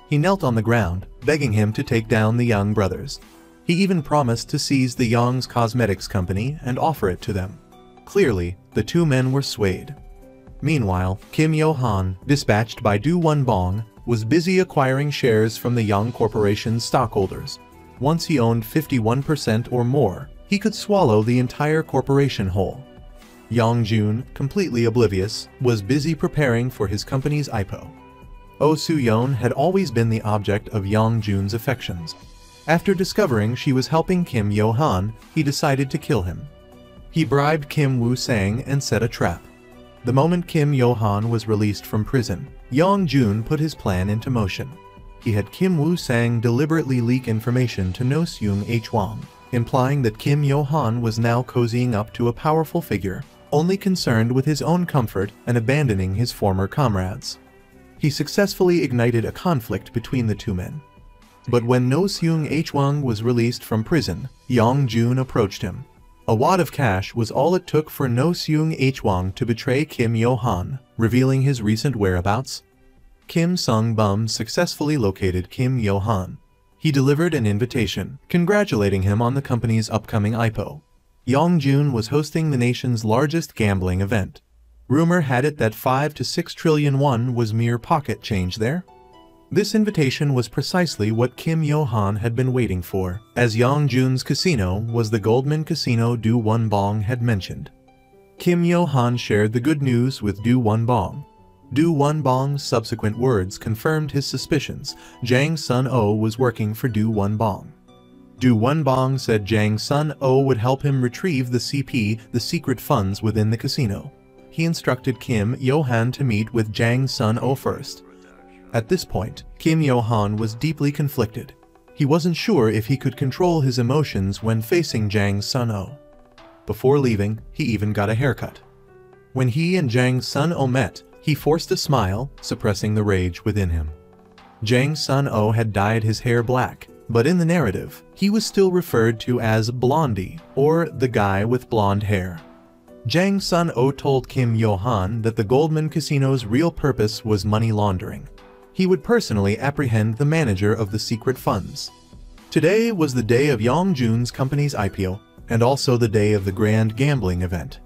He knelt on the ground, begging him to take down the Yang brothers. He even promised to seize the Yang's cosmetics company and offer it to them. Clearly, the two men were swayed. Meanwhile, Kim Yo-han, dispatched by Do Won-bong, was busy acquiring shares from the Yang Corporation's stockholders. Once he owned 51% or more, he could swallow the entire corporation whole. Yang Jun, completely oblivious, was busy preparing for his company's IPO. Oh Soo-yeon had always been the object of Yang Jun's affections. After discovering she was helping Kim Yo-han, he decided to kill him. He bribed Kim Woo-sang and set a trap. The moment Kim Yo-han was released from prison, Yang Jun put his plan into motion. He had Kim Woo-sang deliberately leak information to No Seung-hwang, implying that Kim Yo-han was now cozying up to a powerful figure, only concerned with his own comfort and abandoning his former comrades. He successfully ignited a conflict between the two men. But when No Seung-hwang was released from prison, Yang Jun approached him. A wad of cash was all it took for No Seung-hwang to betray Kim Yo-han, revealing his recent whereabouts. Kim Sung-bum successfully located Kim Yo-han. He delivered an invitation, congratulating him on the company's upcoming IPO. Yang Jun was hosting the nation's largest gambling event. Rumor had it that 5 to 6 trillion won was mere pocket change there. This invitation was precisely what Kim Yo-han had been waiting for, as Yang Jun's casino was the Goldman Casino Do Won-bong had mentioned. Kim Yo-han shared the good news with Do Won-bong. Do Won-bong's subsequent words confirmed his suspicions. Jang Sun-oh was working for Do Won-bong. Du Wenbong said Jang Sun-o would help him retrieve the CP, the secret funds within the casino. He instructed Kim Yo-han to meet with Jang Sun-o first. At this point, Kim Yo-han was deeply conflicted. He wasn't sure if he could control his emotions when facing Jang Sun-o. Before leaving, he even got a haircut. When he and Jang Sun-o met, he forced a smile, suppressing the rage within him. Jang Sun-o had dyed his hair black, but in the narrative, he was still referred to as Blondie, or the guy with blonde hair. Jang Sun-o told Kim Yo-han that the Goldman Casino's real purpose was money laundering. He would personally apprehend the manager of the secret funds. Today was the day of Yongjun's company's IPO, and also the day of the grand gambling event.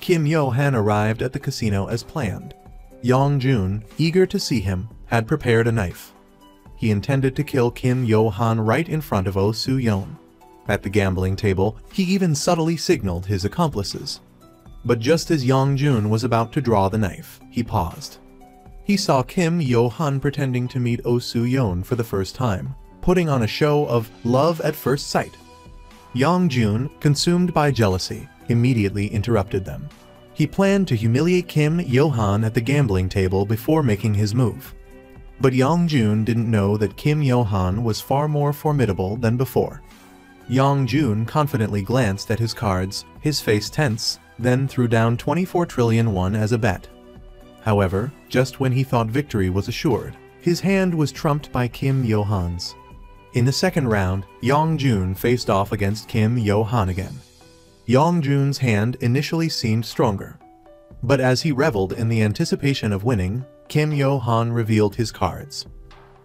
Kim Yo-han arrived at the casino as planned. Yongjun, eager to see him, had prepared a knife. He intended to kill Kim Yo-han right in front of Oh Soo-yeon. At the gambling table, he even subtly signaled his accomplices. But just as Yongjun was about to draw the knife, he paused. He saw Kim Yo-han pretending to meet Oh Soo-yeon for the first time, putting on a show of love at first sight. Yongjun, consumed by jealousy, immediately interrupted them. He planned to humiliate Kim Yo-han at the gambling table before making his move. But Yongjun didn't know that Kim Yo-han was far more formidable than before. Yongjun confidently glanced at his cards, his face tense, then threw down 24 trillion won as a bet. However, just when he thought victory was assured, his hand was trumped by Kim Yo-han's. In the second round, Yongjun faced off against Kim Yo-han again. Yongjun's hand initially seemed stronger. But as he reveled in the anticipation of winning, Kim Yo-han revealed his cards.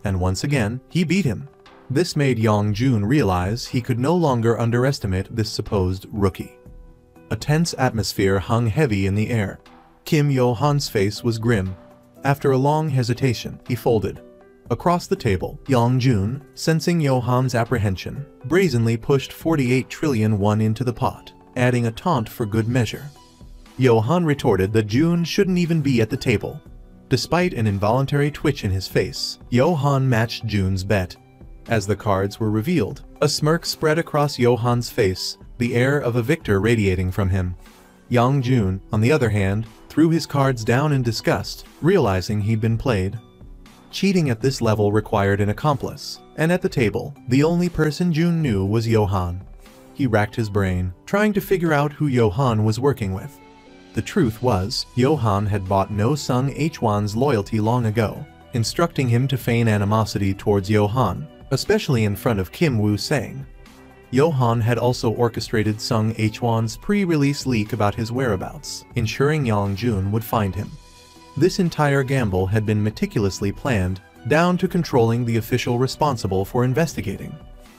And once again, he beat him. This made Yongjun realize he could no longer underestimate this supposed rookie. A tense atmosphere hung heavy in the air. Kim Yo-han's face was grim. After a long hesitation, he folded. Across the table, Yongjun, sensing Yo-han's apprehension, brazenly pushed 48 trillion won into the pot, adding a taunt for good measure. Yo-han retorted that Jun shouldn't even be at the table. Despite an involuntary twitch in his face, Yo-han matched Jun's bet. As the cards were revealed, a smirk spread across Yo-han's face, the air of a victor radiating from him. Yongjun, on the other hand, threw his cards down in disgust, realizing he'd been played. Cheating at this level required an accomplice, and at the table, the only person Jun knew was Yo-han. He racked his brain, trying to figure out who Yo-han was working with. The truth was, Yo-han had bought No Sung Hwan's loyalty long ago, instructing him to feign animosity towards Yo-han, especially in front of Kim Woo-sang. Yo-han had also orchestrated Sung Hwan's pre-release leak about his whereabouts, ensuring Yongjun would find him. This entire gamble had been meticulously planned, down to controlling the official responsible for investigating.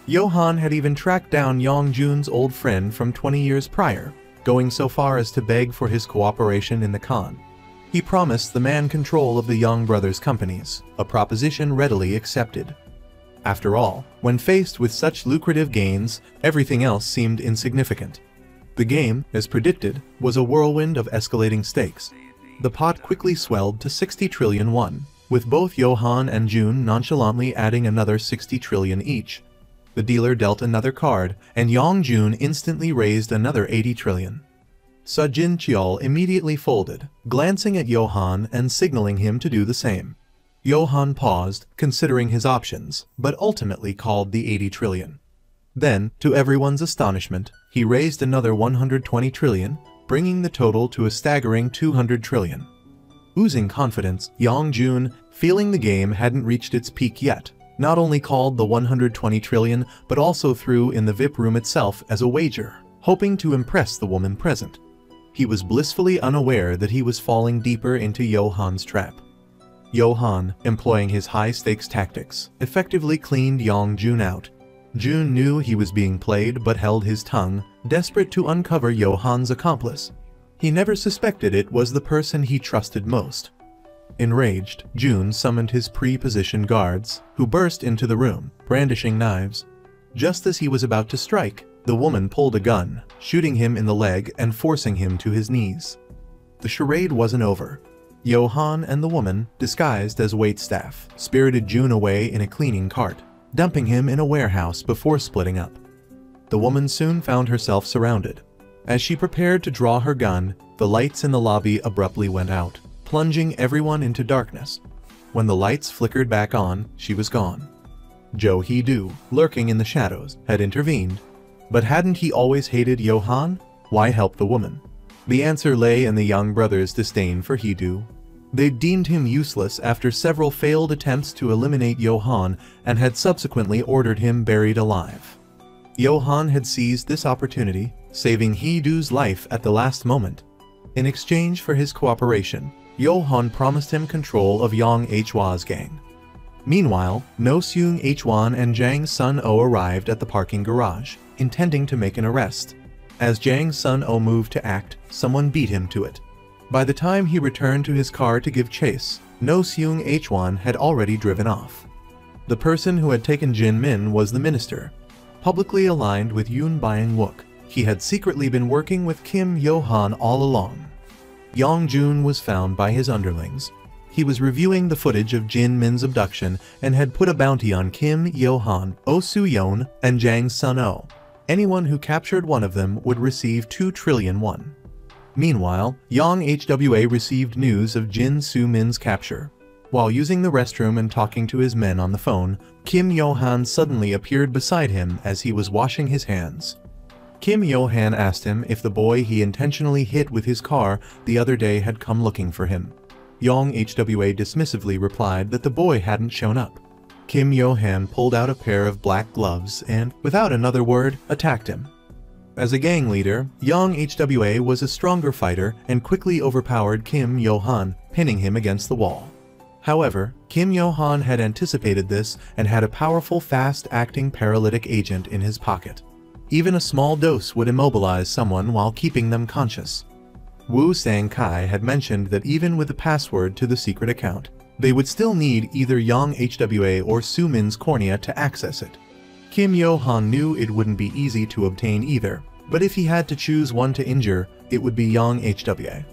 Yo-han had even tracked down Yongjun's old friend from 20 years prior, going so far as to beg for his cooperation in the con. He promised the man control of the Young brothers' companies, a proposition readily accepted. After all, when faced with such lucrative gains, everything else seemed insignificant. The game, as predicted, was a whirlwind of escalating stakes. The pot quickly swelled to 60 trillion won, with both Yo-han and Jun nonchalantly adding another 60 trillion each. The dealer dealt another card, and Yongjun instantly raised another 80 trillion. Sejin Cheol immediately folded, glancing at Yo-han and signaling him to do the same. Yo-han paused, considering his options, but ultimately called the 80 trillion. Then, to everyone's astonishment, he raised another 120 trillion, bringing the total to a staggering 200 trillion. Oozing confidence, Yongjun, feeling the game hadn't reached its peak yet, not only called the 120 trillion, but also threw in the VIP room itself as a wager, hoping to impress the woman present. He was blissfully unaware that he was falling deeper into Yo-han's trap. Yo-han, employing his high-stakes tactics, effectively cleaned Yongjun out. Jun knew he was being played but held his tongue, desperate to uncover Yo-han's accomplice. He never suspected it was the person he trusted most. Enraged, Jun summoned his pre-positioned guards, who burst into the room, brandishing knives. Just as he was about to strike, the woman pulled a gun, shooting him in the leg and forcing him to his knees. The charade wasn't over. Yo-han and the woman, disguised as waitstaff, spirited Jun away in a cleaning cart. dumping him in a warehouse before splitting up. The woman soon found herself surrounded. As she prepared to draw her gun, the lights in the lobby abruptly went out, plunging everyone into darkness. When the lights flickered back on, she was gone. Jo Hee-do, lurking in the shadows, had intervened. But hadn't he always hated Johan? Why help the woman? The answer lay in the young brothers' disdain for Hee-do. They deemed him useless after several failed attempts to eliminate Johan and had subsequently ordered him buried alive. Johan had seized this opportunity, saving Hee-do's life at the last moment. In exchange for his cooperation, Johan promised him control of Yang Hwa's gang. Meanwhile, No Seung Hwan and Jang Sun-oh arrived at the parking garage, intending to make an arrest. As Jang Sun-oh moved to act, someone beat him to it. By the time he returned to his car to give chase, No Seung Hwan had already driven off. The person who had taken Jin Min was the minister. Publicly aligned with Yoon Byung-wook, he had secretly been working with Kim Yo-han all along. Yang Jun was found by his underlings. He was reviewing the footage of Jin Min's abduction and had put a bounty on Kim Yo-han, Oh Soo-yeon, and Jang Sun-oh. Anyone who captured one of them would receive 2 trillion won. Meanwhile, Yang Hwa received news of Jin Soo-min's capture. While using the restroom and talking to his men on the phone, Kim Yo-han suddenly appeared beside him as he was washing his hands. Kim Yo-han asked him if the boy he intentionally hit with his car the other day had come looking for him. Yang Hwa dismissively replied that the boy hadn't shown up. Kim Yo-han pulled out a pair of black gloves and, without another word, attacked him. As a gang leader, Yang Hwa was a stronger fighter and quickly overpowered Kim Yo-han, pinning him against the wall. However, Kim Yo-han had anticipated this and had a powerful fast-acting paralytic agent in his pocket. Even a small dose would immobilize someone while keeping them conscious. Woo Sang-kai had mentioned that even with the password to the secret account, they would still need either Yang Hwa or Soo-min's cornea to access it. Kim Yo-han knew it wouldn't be easy to obtain either, but if he had to choose one to injure, it would be Yang Hwa.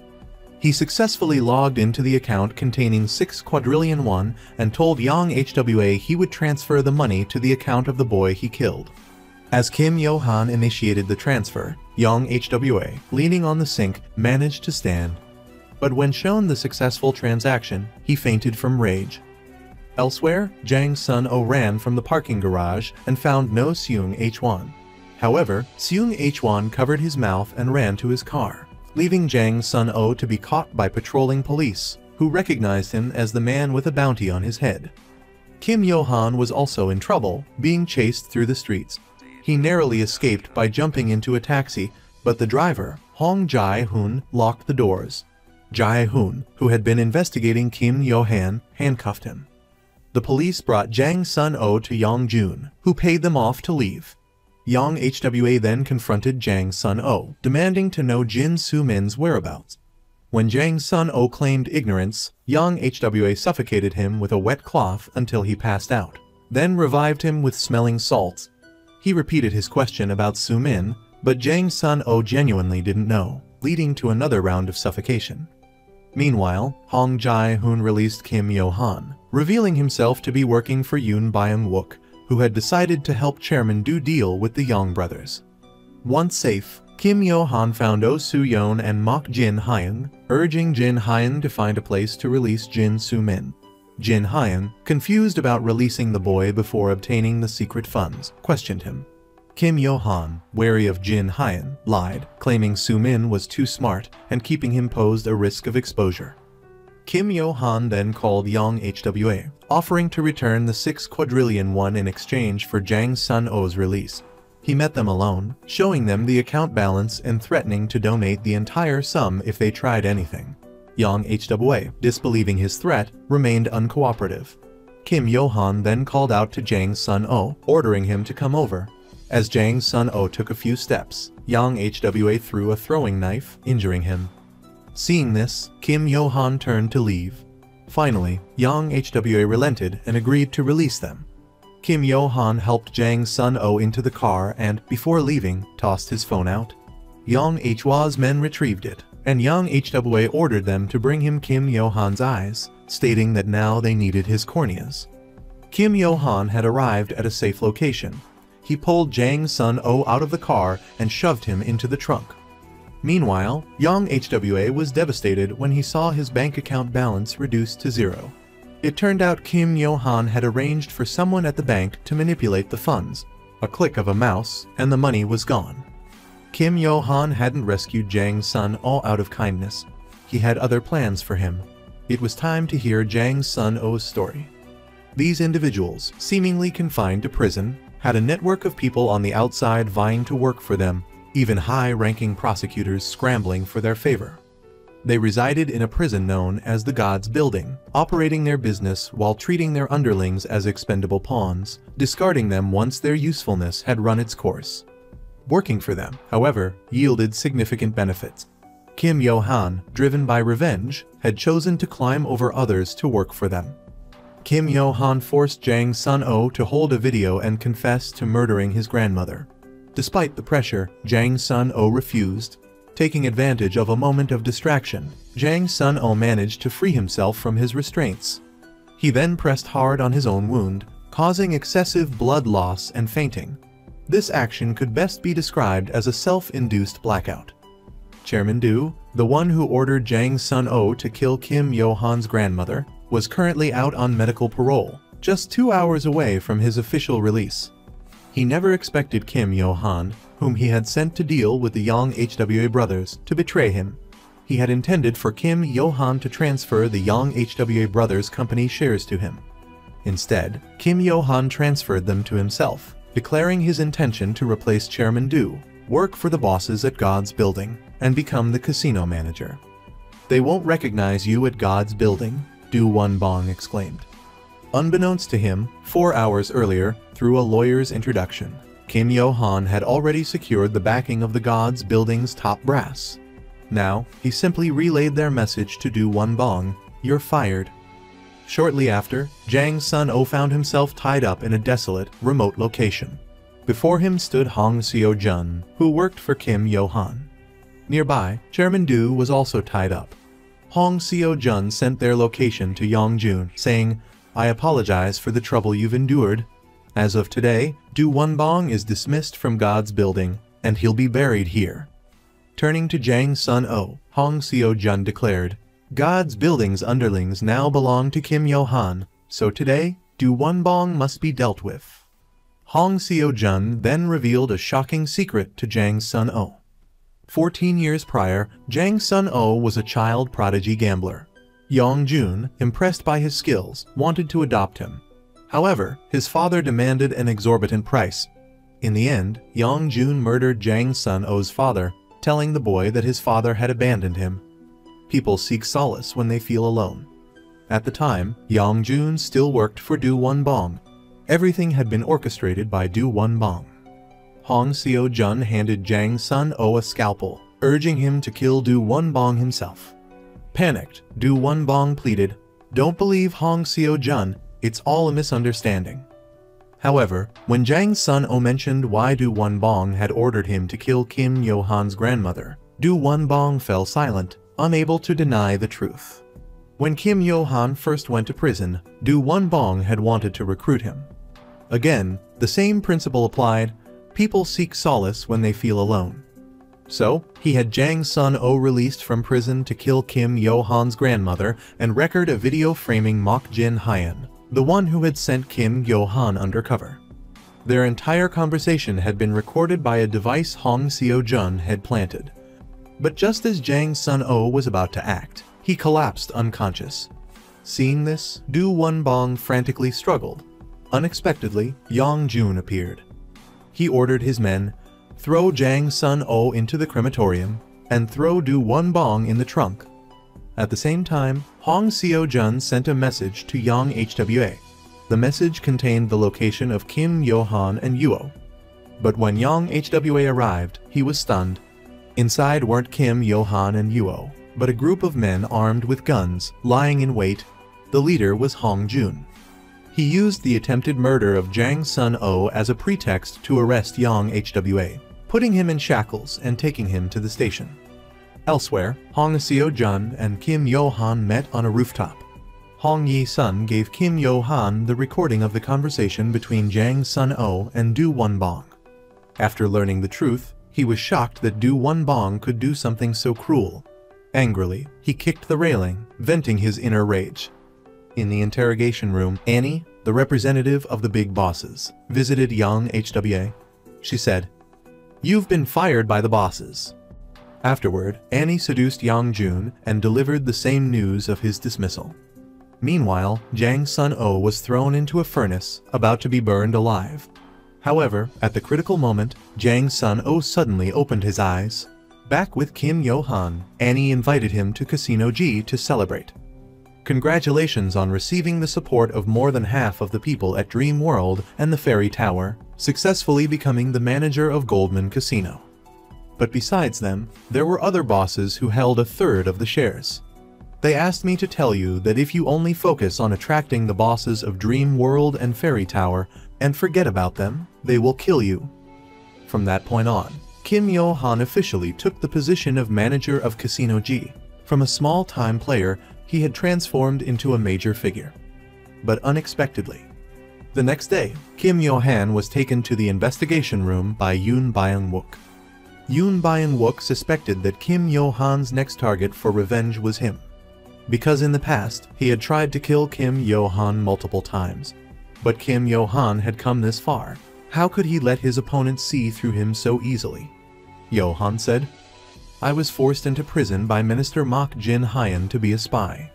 He successfully logged into the account containing 6 quadrillion won and told Yang Hwa he would transfer the money to the account of the boy he killed. As Kim Yo-han initiated the transfer, Yang Hwa, leaning on the sink, managed to stand. But when shown the successful transaction, he fainted from rage. Elsewhere, Jang Sun-oh ran from the parking garage and found No Seung Hwan. However, Seung Hwan covered his mouth and ran to his car, leaving Jang Sun-oh to be caught by patrolling police, who recognized him as the man with a bounty on his head. Kim Yo-han was also in trouble, being chased through the streets. He narrowly escaped by jumping into a taxi, but the driver, Hong Jae-hoon, locked the doors. Jae-hoon, who had been investigating Kim Yo-han, handcuffed him. The police brought Jang Sun-oh to Yang Jun, who paid them off to leave. Yang Hwa then confronted Jang Sun-oh, demanding to know Jin Soo-min's whereabouts. When Jang Sun-oh claimed ignorance, Yang Hwa suffocated him with a wet cloth until he passed out, then revived him with smelling salts. He repeated his question about Soo-min, but Jang Sun-oh genuinely didn't know, leading to another round of suffocation. Meanwhile, Hong Jae-hoon released Kim Yo-han, revealing himself to be working for Yoon Byung-wook, who had decided to help Chairman Do deal with the Yang brothers. Once safe, Kim Yo-han found Oh Soo-yeon and mocked Jin Hyun, urging Jin Hyun to find a place to release Jin Soo-min. Jin Hyun, confused about releasing the boy before obtaining the secret funds, questioned him. Kim Yo-han, wary of Jin Hyun, lied, claiming Soo-min was too smart and keeping him posed a risk of exposure. Kim Yo-han then called Yang Hwa, offering to return the 6 quadrillion won in exchange for Jang Sun-oh's release. He met them alone, showing them the account balance and threatening to donate the entire sum if they tried anything. Yang Hwa, disbelieving his threat, remained uncooperative. Kim Yo-han then called out to Jang Sun-oh, ordering him to come over. As Jang Sun-oh took a few steps, Yang Hwa threw a throwing knife, injuring him. Seeing this, Kim Yo-han turned to leave. Finally, Yang Hwa relented and agreed to release them. Kim Yo-han helped Jang Sun-oh into the car and, before leaving, tossed his phone out. Yang Hwa's men retrieved it, and Yang Hwa ordered them to bring him Kim Yo-han's eyes, stating that now they needed his corneas. Kim Yo-han had arrived at a safe location. He pulled Jang Sun-oh out of the car and shoved him into the trunk. Meanwhile, Yang HWA was devastated when he saw his bank account balance reduced to zero. It turned out Kim Yo-han had arranged for someone at the bank to manipulate the funds. A click of a mouse, and the money was gone. Kim Yo-han hadn't rescued Jang Sun-oh out of kindness. He had other plans for him. It was time to hear Jang Sun-oh's story. These individuals, seemingly confined to prison, had a network of people on the outside vying to work for them, even high-ranking prosecutors scrambling for their favor. They resided in a prison known as the Gods Building, operating their business while treating their underlings as expendable pawns, discarding them once their usefulness had run its course. Working for them, however, yielded significant benefits. Kim Yo-han, driven by revenge, had chosen to climb over others to work for them. Kim Yo-han forced Jang Sun-oh to hold a video and confess to murdering his grandmother. Despite the pressure, Jang Sun-oh refused. Taking advantage of a moment of distraction, Jang Sun-oh managed to free himself from his restraints. He then pressed hard on his own wound, causing excessive blood loss and fainting. This action could best be described as a self-induced blackout. Chairman Du, the one who ordered Jang Sun-oh to kill Kim Yo-han's grandmother, was currently out on medical parole, just 2 hours away from his official release. He never expected Kim Yo-han, whom he had sent to deal with the Yang HWA brothers, to betray him. He had intended for Kim Yo-han to transfer the Yang HWA brothers' company shares to him. Instead, Kim Yo-han transferred them to himself, declaring his intention to replace Chairman Du, work for the bosses at God's Building, and become the casino manager. "They won't recognize you at God's Building," Du Won-bong exclaimed. Unbeknownst to him, 4 hours earlier, through a lawyer's introduction, Kim Yo-han had already secured the backing of the God's Building's top brass. Now, he simply relayed their message to Du Won-bong: "You're fired." Shortly after, Jang Sun-oh found himself tied up in a desolate, remote location. Before him stood Hong Seo-jun, who worked for Kim Yo-han. Nearby, Chairman Du was also tied up. Hong Seo-jun sent their location to Yong-jun, saying, "I apologize for the trouble you've endured. As of today, Du Won-bong is dismissed from God's Building, and he'll be buried here." Turning to Jang Sun-oh, Hong Seo-jun declared, "God's Building's underlings now belong to Kim Yo-han, so today, Du Won-bong must be dealt with." Hong Seo-jun then revealed a shocking secret to Jang Sun-oh. 14 years prior, Jang Sun-oh was a child prodigy gambler. Yong-jun, impressed by his skills, wanted to adopt him. However, his father demanded an exorbitant price. In the end, Yong-jun murdered Jang Sun-oh's father, telling the boy that his father had abandoned him. People seek solace when they feel alone. At the time, Yong-jun still worked for Du Won-bong. Everything had been orchestrated by Du Won-bong. Hong Seo-jun handed Jang Sun-oh a scalpel, urging him to kill Du Won-bong himself. Panicked, Du Won-bong pleaded, "Don't believe Hong Seo-jun, it's all a misunderstanding." However, when Jang Sun-oh mentioned why Du Won-bong had ordered him to kill Kim Yo-han's grandmother, Du Won-bong fell silent, unable to deny the truth. When Kim Yo-han first went to prison, Du Won-bong had wanted to recruit him. Again, the same principle applied: people seek solace when they feel alone. So, he had Jang Sun-oh released from prison to kill Kim Yo-han's grandmother and record a video framing Mok Jin-hyun, the one who had sent Kim Yo-han undercover. Their entire conversation had been recorded by a device Hong Seo-jun had planted. But just as Jang Sun-oh was about to act, he collapsed unconscious. Seeing this, Du Won-bong frantically struggled. Unexpectedly, Yong-jun appeared. He ordered his men, "Throw Jang Sun-oh into the crematorium, and throw Du Won-bong in the trunk." At the same time, Hong Seo-jun sent a message to Yang HWA. The message contained the location of Kim Yo-han and Yuo. But when Yang HWA arrived, he was stunned. Inside weren't Kim Yo-han and Yuo, but a group of men armed with guns, lying in wait. The leader was Hong Jun. He used the attempted murder of Jang Sun-oh as a pretext to arrest Yang HWA, putting him in shackles and taking him to the station. Elsewhere, Hong Seo-jun and Kim Yo-han met on a rooftop. Hong Yi-sun gave Kim Yo-han the recording of the conversation between Jang Sun-oh and Du Wonbong. After learning the truth, he was shocked that Du Wonbong could do something so cruel. Angrily, he kicked the railing, venting his inner rage. In the interrogation room, Annie, the representative of the big bosses, visited young HWA. She said, "You've been fired by the bosses." Afterward, Annie seduced Yang Jun and delivered the same news of his dismissal. Meanwhile, Jang Sun-oh was thrown into a furnace, about to be burned alive. However, at the critical moment, Jang Sun-oh suddenly opened his eyes. Back with Kim Yo-han, Annie invited him to Casino G to celebrate. Congratulations on receiving the support of more than half of the people at Dream World and the Fairy Tower, successfully becoming the manager of Goldman Casino. But besides them, there were other bosses who held a third of the shares. They asked me to tell you that if you only focus on attracting the bosses of Dream World and Fairy Tower and forget about them, they will kill you. From that point on, Kim Yo-han officially took the position of manager of Casino G. From a small-time player, he had transformed into a major figure. But unexpectedly, the next day, Kim Yo-han was taken to the investigation room by Yoon Byung-wook. Yoon Byung-wook suspected that Kim Yo-han's next target for revenge was him. Because in the past, he had tried to kill Kim Yo-han multiple times. But Kim Yo-han had come this far. How could he let his opponent see through him so easily? Yo-han said, "I was forced into prison by Minister Mok Jin-hyun to be a spy.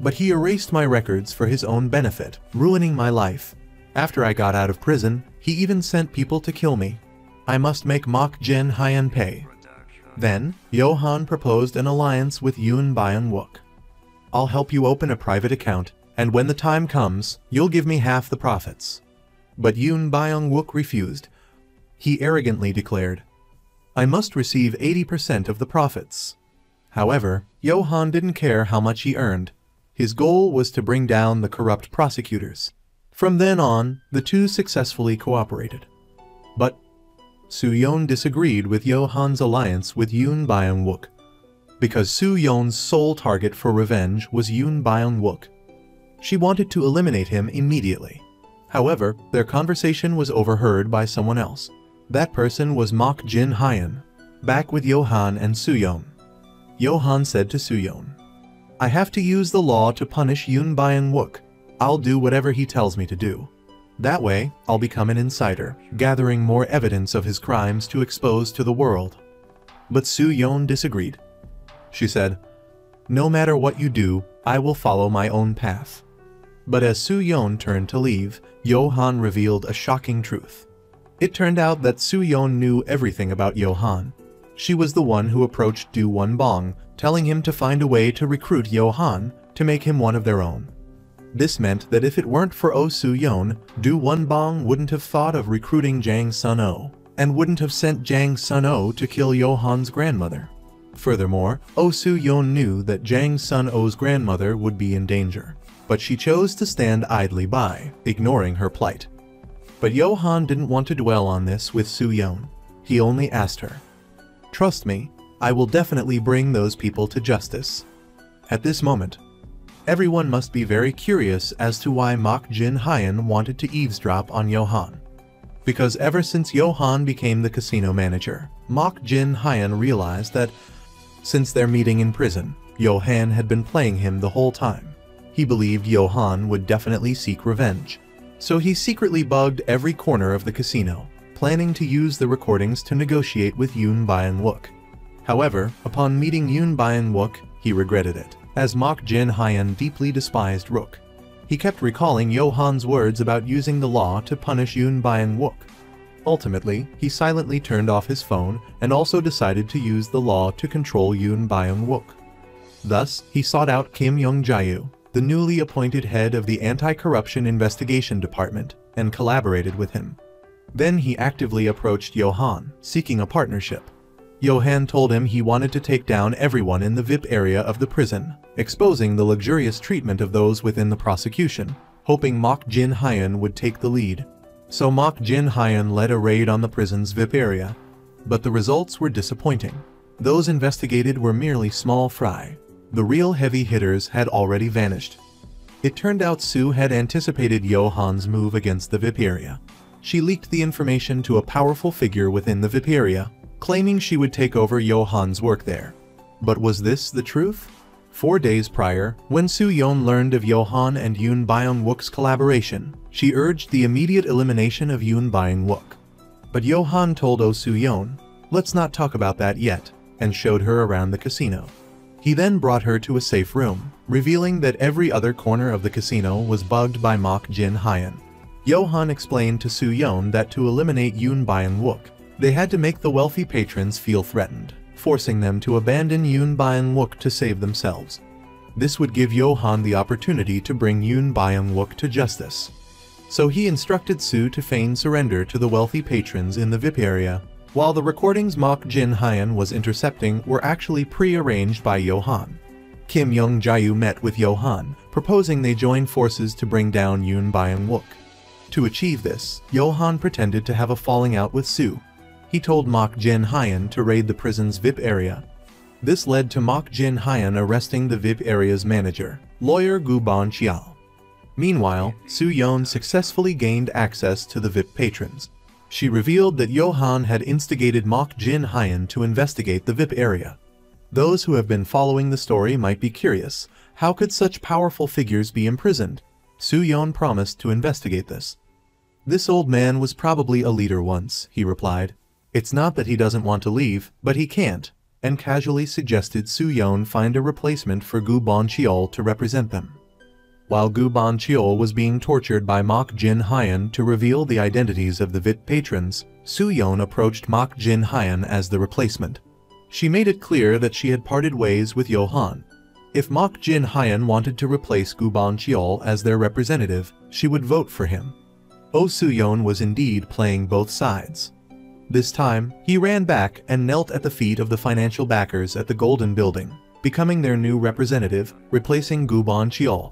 But he erased my records for his own benefit, ruining my life. After I got out of prison, he even sent people to kill me. I must make Mok Jin-hyun pay." Then, Yo-han proposed an alliance with Yoon Byung-wook. "I'll help you open a private account, and when the time comes, you'll give me half the profits." But Yoon Byung-wook refused. He arrogantly declared, "I must receive 80% of the profits." However, Yo-han didn't care how much he earned. His goal was to bring down the corrupt prosecutors. From then on, the two successfully cooperated. But Soo-yeon disagreed with Yo-han's alliance with Yoon Byung-wook. Because Soo-yeon's sole target for revenge was Yoon Byung-wook. She wanted to eliminate him immediately. However, their conversation was overheard by someone else. That person was Mok Jin-hyun, back with Yo-han and Soo-yeon. Yo-han said to Soo-yeon, "I have to use the law to punish Yoon Byung-wook. I'll do whatever he tells me to do. That way, I'll become an insider, gathering more evidence of his crimes to expose to the world." But Soo-yeon disagreed. She said, "No matter what you do, I will follow my own path." But as Soo-yeon turned to leave, Yo-han revealed a shocking truth. It turned out that Soo-yeon knew everything about Yo-han. She was the one who approached Du Wonbong, telling him to find a way to recruit Yo-han to make him one of their own. This meant that if it weren't for Oh Soo-yeon, Du Wonbong wouldn't have thought of recruiting Jang Sun-oh, and wouldn't have sent Jang Sun-oh to kill Yo-han's grandmother. Furthermore, Oh Soo-yeon knew that Jang Sun-oh's grandmother would be in danger, but she chose to stand idly by, ignoring her plight. But Yo-han didn't want to dwell on this with Soo-yeon. He only asked her, "Trust me, I will definitely bring those people to justice." At this moment, everyone must be very curious as to why Mok Jin-hyun wanted to eavesdrop on Yo-han. Because ever since Yo-han became the casino manager, Mok Jin-hyun realized that, since their meeting in prison, Yo-han had been playing him the whole time. He believed Yo-han would definitely seek revenge. So he secretly bugged every corner of the casino, planning to use the recordings to negotiate with Yoon Byung-wook. However, upon meeting Yoon Byung-wook, he regretted it, as Mok Jin-hyun deeply despised Rook. He kept recalling Yo-han's words about using the law to punish Yoon Byung-wook. Ultimately, he silently turned off his phone and also decided to use the law to control Yoon Byung-wook. Thus, he sought out Kim Young-jae, the newly appointed head of the Anti-Corruption Investigation Department, and collaborated with him. Then he actively approached Yo-han, seeking a partnership. Yo-han told him he wanted to take down everyone in the VIP area of the prison, exposing the luxurious treatment of those within the prosecution, hoping Mok Jin-hyun would take the lead. So Mok Jin-hyun led a raid on the prison's VIP area. But the results were disappointing. Those investigated were merely small fry. The real heavy hitters had already vanished. It turned out Sue had anticipated Johan's move against the VIP area. She leaked the information to a powerful figure within the VIP area, claiming she would take over Johan's work there. But was this the truth? 4 days prior, when Soo-yeon learned of Johan and Yoon Byung-wook's collaboration, she urged the immediate elimination of Yoon Byung-wook. But Johan told Oh Soo-yeon, "Let's not talk about that yet," and showed her around the casino. He then brought her to a safe room, revealing that every other corner of the casino was bugged by Mok Jin-hyun. Johan explained to Soo-yeon that to eliminate Yoon Byung-wook, they had to make the wealthy patrons feel threatened, forcing them to abandon Yoon Byung-wook to save themselves. This would give Johan the opportunity to bring Yoon Byung-wook to justice. So he instructed Soo to feign surrender to the wealthy patrons in the VIP area, while the recordings Mok Jin-hyun was intercepting were actually pre-arranged by Johan. Kim Young-jae met with Johan, proposing they join forces to bring down Yoon Byung-wook. To achieve this, Johan pretended to have a falling out with Soo. He told Mok Jin-hyun to raid the prison's VIP area. This led to Mok Jin-hyun arresting the VIP area's manager, lawyer Gu Bon-cheol. Meanwhile, Soo-yeon successfully gained access to the VIP patrons. She revealed that Johan had instigated Mok Jin-hyun to investigate the VIP area. Those who have been following the story might be curious, how could such powerful figures be imprisoned? Soo-yeon promised to investigate this. "This old man was probably a leader once," he replied. "It's not that he doesn't want to leave, but he can't," and casually suggested Soo-yeon find a replacement for Gu Bon-cheol to represent them. While Gu Bon-cheol was being tortured by Mok Jin-hyun to reveal the identities of the VIP patrons, Soo-yeon approached Mok Jin-hyun as the replacement. She made it clear that she had parted ways with Johan. If Mok Jin-hyun wanted to replace Gu Bon-cheol as their representative, she would vote for him. Oh Soo-yeon was indeed playing both sides. This time, he ran back and knelt at the feet of the financial backers at the Golden Building, becoming their new representative, replacing Gu Bon-cheol.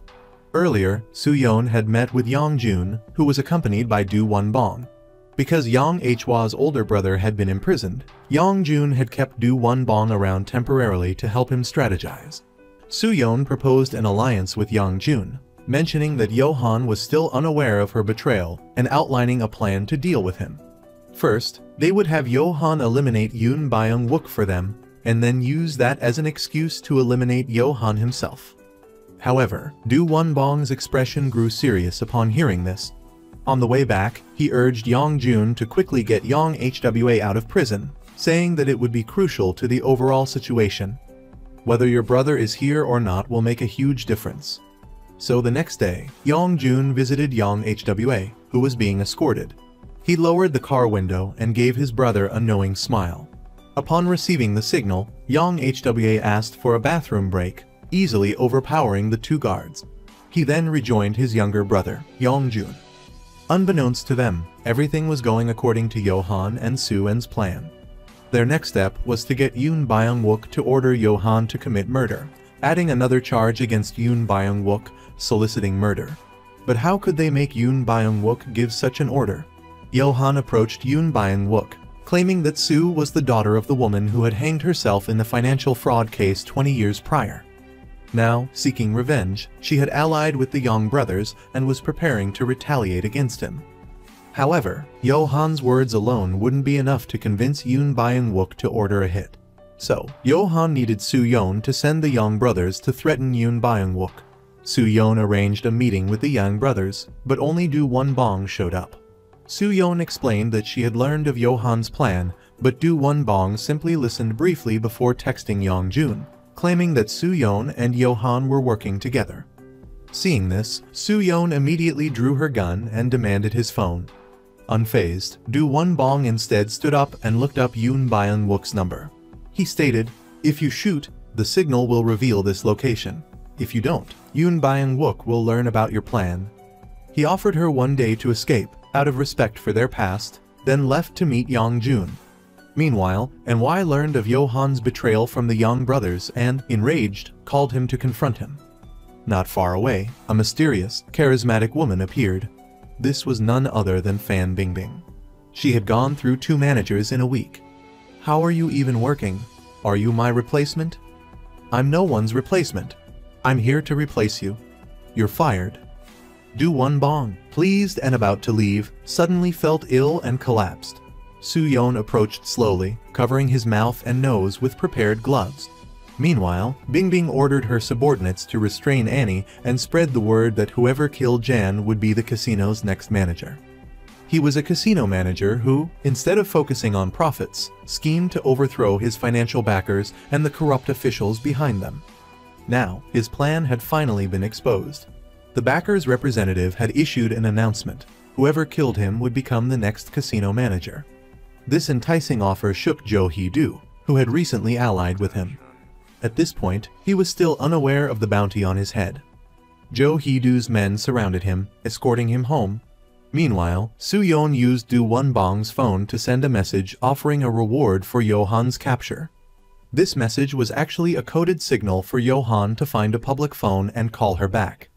Earlier, Soo-yeon had met with Yang Jun, who was accompanied by Do Won-bong. Because Yang Hwa's older brother had been imprisoned, Yang Jun had kept Do Won-bong around temporarily to help him strategize. Soo-yeon proposed an alliance with Yang Jun, mentioning that Johan was still unaware of her betrayal and outlining a plan to deal with him. First, they would have Johan eliminate Yoon Byung-wook for them, and then use that as an excuse to eliminate Johan himself. However, Do Won-bong's expression grew serious upon hearing this. On the way back, he urged Yang Jun to quickly get Yang Hwa out of prison, saying that it would be crucial to the overall situation. Whether your brother is here or not will make a huge difference. So the next day, Yang Jun visited Yang Hwa, who was being escorted. He lowered the car window and gave his brother a knowing smile. Upon receiving the signal, Yang Hwa asked for a bathroom break, easily overpowering the two guards. He then rejoined his younger brother, Yang Jun. Unbeknownst to them, everything was going according to Johan and Soo-yeon's plan. Their next step was to get Yoon Byung-wook to order Johan to commit murder, adding another charge against Yoon Byung-wook, soliciting murder. But how could they make Yoon Byung-wook give such an order? Johan approached Yoon Byung-wook, claiming that Soo was the daughter of the woman who had hanged herself in the financial fraud case 20 years prior. Now, seeking revenge, she had allied with the Yang brothers and was preparing to retaliate against him. However, Johan's words alone wouldn't be enough to convince Yoon Byung-wook to order a hit. So, Johan needed Soo-yeon to send the Yang brothers to threaten Yoon Byung-wook. Soo-yeon arranged a meeting with the Yang brothers, but only Do Won-bong showed up. Soo-yeon explained that she had learned of Johan's plan, but Do Won-bong simply listened briefly before texting Yang Jun, claiming that Soo-yeon and Johan were working together. Seeing this, Soo-yeon immediately drew her gun and demanded his phone. Unfazed, Do Won-bong instead stood up and looked up Yoon Byung-wook's number. He stated, "If you shoot, the signal will reveal this location. If you don't, Yoon Byung-wook will learn about your plan." He offered her 1 day to escape, out of respect for their past, then left to meet Yang Jun. Meanwhile, NY learned of Johan's betrayal from the Yang brothers and, enraged, called him to confront him. Not far away, a mysterious, charismatic woman appeared. This was none other than Fan Bingbing. She had gone through 2 managers in a week. "How are you even working? Are you my replacement?" "I'm no one's replacement. I'm here to replace you." you're fired." Do Won Bong, pleased and about to leave, suddenly felt ill and collapsed. Soo-yeon approached slowly, covering his mouth and nose with prepared gloves. Meanwhile, Bingbing ordered her subordinates to restrain Annie and spread the word that whoever killed Jan would be the casino's next manager. He was a casino manager who, instead of focusing on profits, schemed to overthrow his financial backers and the corrupt officials behind them. Now, his plan had finally been exposed. The backers' representative had issued an announcement: whoever killed him would become the next casino manager. This enticing offer shook Jo Hee-do, who had recently allied with him. At this point, he was still unaware of the bounty on his head. Jo Hee-do's men surrounded him, escorting him home. Meanwhile, Soo-yeon used Do Won Bong's phone to send a message offering a reward for Yohan's capture. This message was actually a coded signal for Yohan to find a public phone and call her back.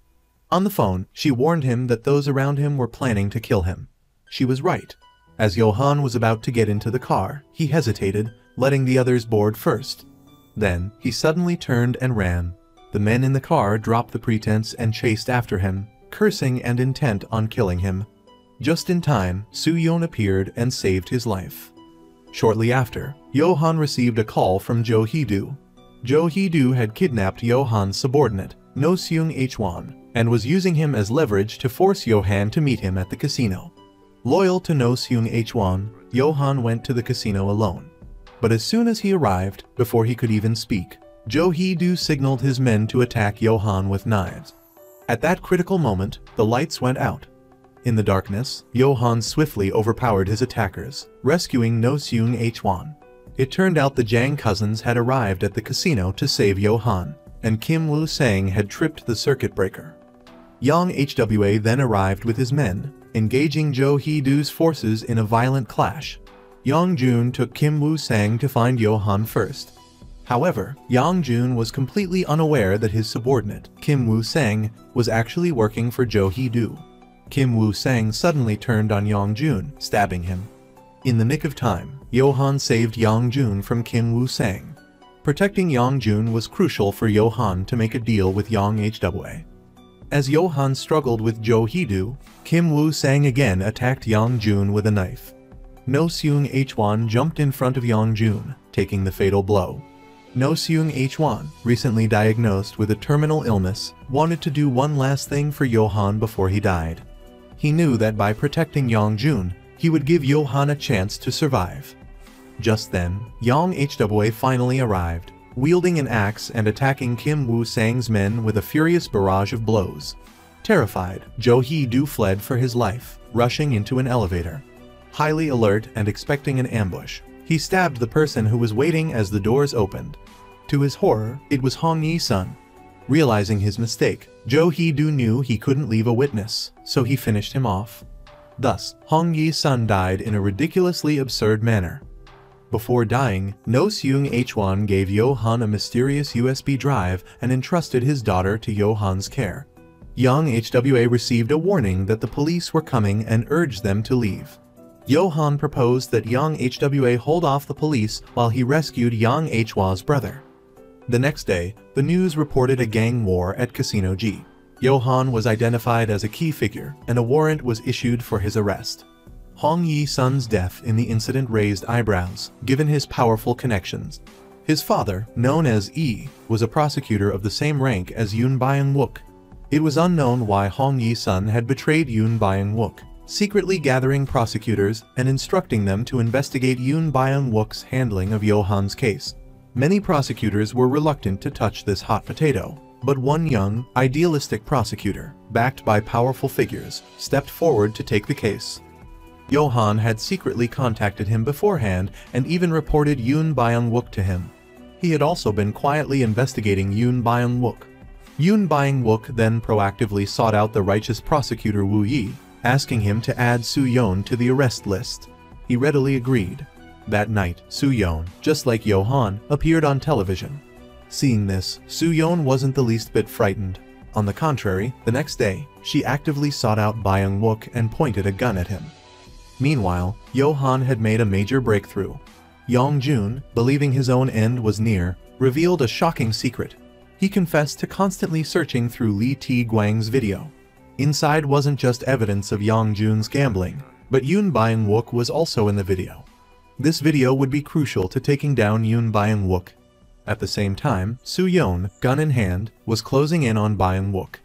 On the phone, she warned him that those around him were planning to kill him. She was right. As Yohan was about to get into the car, he hesitated, letting the others board first. Then, he suddenly turned and ran. The men in the car dropped the pretense and chased after him, cursing and intent on killing him. Just in time, Soo-yeon appeared and saved his life. Shortly after, Yohan received a call from Jo Hee-do. Jo Hee-do had kidnapped Yohan's subordinate, No Seung-hwan, and was using him as leverage to force Yohan to meet him at the casino. Loyal to No Seung-hwan, Yohan went to the casino alone. But as soon as he arrived, before he could even speak, Jo Hee-do signaled his men to attack Yohan with knives. At that critical moment, the lights went out. In the darkness, Yohan swiftly overpowered his attackers, rescuing No Seung-hwan. It turned out the Jang cousins had arrived at the casino to save Yohan, and Kim Woo-sang had tripped the circuit breaker. Yang Hwa then arrived with his men, engaging Jo Hee-do's forces in a violent clash. Yang Jun took Kim Woo-sang to find Yohan first. However, Yang Jun was completely unaware that his subordinate, Kim Woo-sang, was actually working for Jo Hee-do. Kim Woo-sang suddenly turned on Yang Jun, stabbing him. In the nick of time, Yohan saved Yang Jun from Kim Woo-sang. Protecting Yang Jun was crucial for Yohan to make a deal with Yang Hwa. As Yohan struggled with Jo Hee-do, Kim Woo-sang again attacked Yang Jun with a knife. No Seung-hwan jumped in front of Yang Jun, taking the fatal blow. No Seung-hwan, recently diagnosed with a terminal illness, wanted to do one last thing for Yohan before he died. He knew that by protecting Yang Jun, he would give Yohan a chance to survive. Just then, Yang Hwa finally arrived, wielding an axe and attacking Kim Woo-sang's men with a furious barrage of blows. Terrified, Jo Hee-do fled for his life, rushing into an elevator. Highly alert and expecting an ambush, he stabbed the person who was waiting as the doors opened. To his horror, it was Hong Yi-sun. Realizing his mistake, Jo Hee-do knew he couldn't leave a witness, so he finished him off. Thus, Hong Yi-sun died in a ridiculously absurd manner. Before dying, No Seung-hwan gave Yohan a mysterious USB drive and entrusted his daughter to Yohan's care. Yang Hwa received a warning that the police were coming and urged them to leave. Yohan proposed that Yang Hwa hold off the police while he rescued Yang Hwa's brother. The next day, the news reported a gang war at Casino G. Yohan was identified as a key figure, and a warrant was issued for his arrest. Hong Yi-sun's death in the incident raised eyebrows, given his powerful connections. His father, known as Yi, was a prosecutor of the same rank as Yoon Byung-wook. It was unknown why Hong Yi-sun had betrayed Yoon Byung-wook, secretly gathering prosecutors and instructing them to investigate Yoon Byung-wook's handling of Yohan's case. Many prosecutors were reluctant to touch this hot potato, but one young, idealistic prosecutor, backed by powerful figures, stepped forward to take the case. Yohan had secretly contacted him beforehand and even reported Yoon Byung-wook to him. He had also been quietly investigating Yoon Byung-wook. Yoon Byung-wook then proactively sought out the righteous prosecutor Woo Yi, asking him to add Soo-yeon to the arrest list. He readily agreed. That night, Soo-yeon, just like Yohan, appeared on television. Seeing this, Soo-yeon wasn't the least bit frightened. On the contrary, the next day, she actively sought out Byung-wook and pointed a gun at him. Meanwhile, Yohan had made a major breakthrough. Yang Jun, believing his own end was near, revealed a shocking secret. He confessed to constantly searching through Lee Tae-guang's video. Inside wasn't just evidence of Yang Jun's gambling, but Yoon Byung-wook was also in the video. This video would be crucial to taking down Yoon Byung-wook. At the same time, Soo-yeon, gun in hand, was closing in on Byung-wook.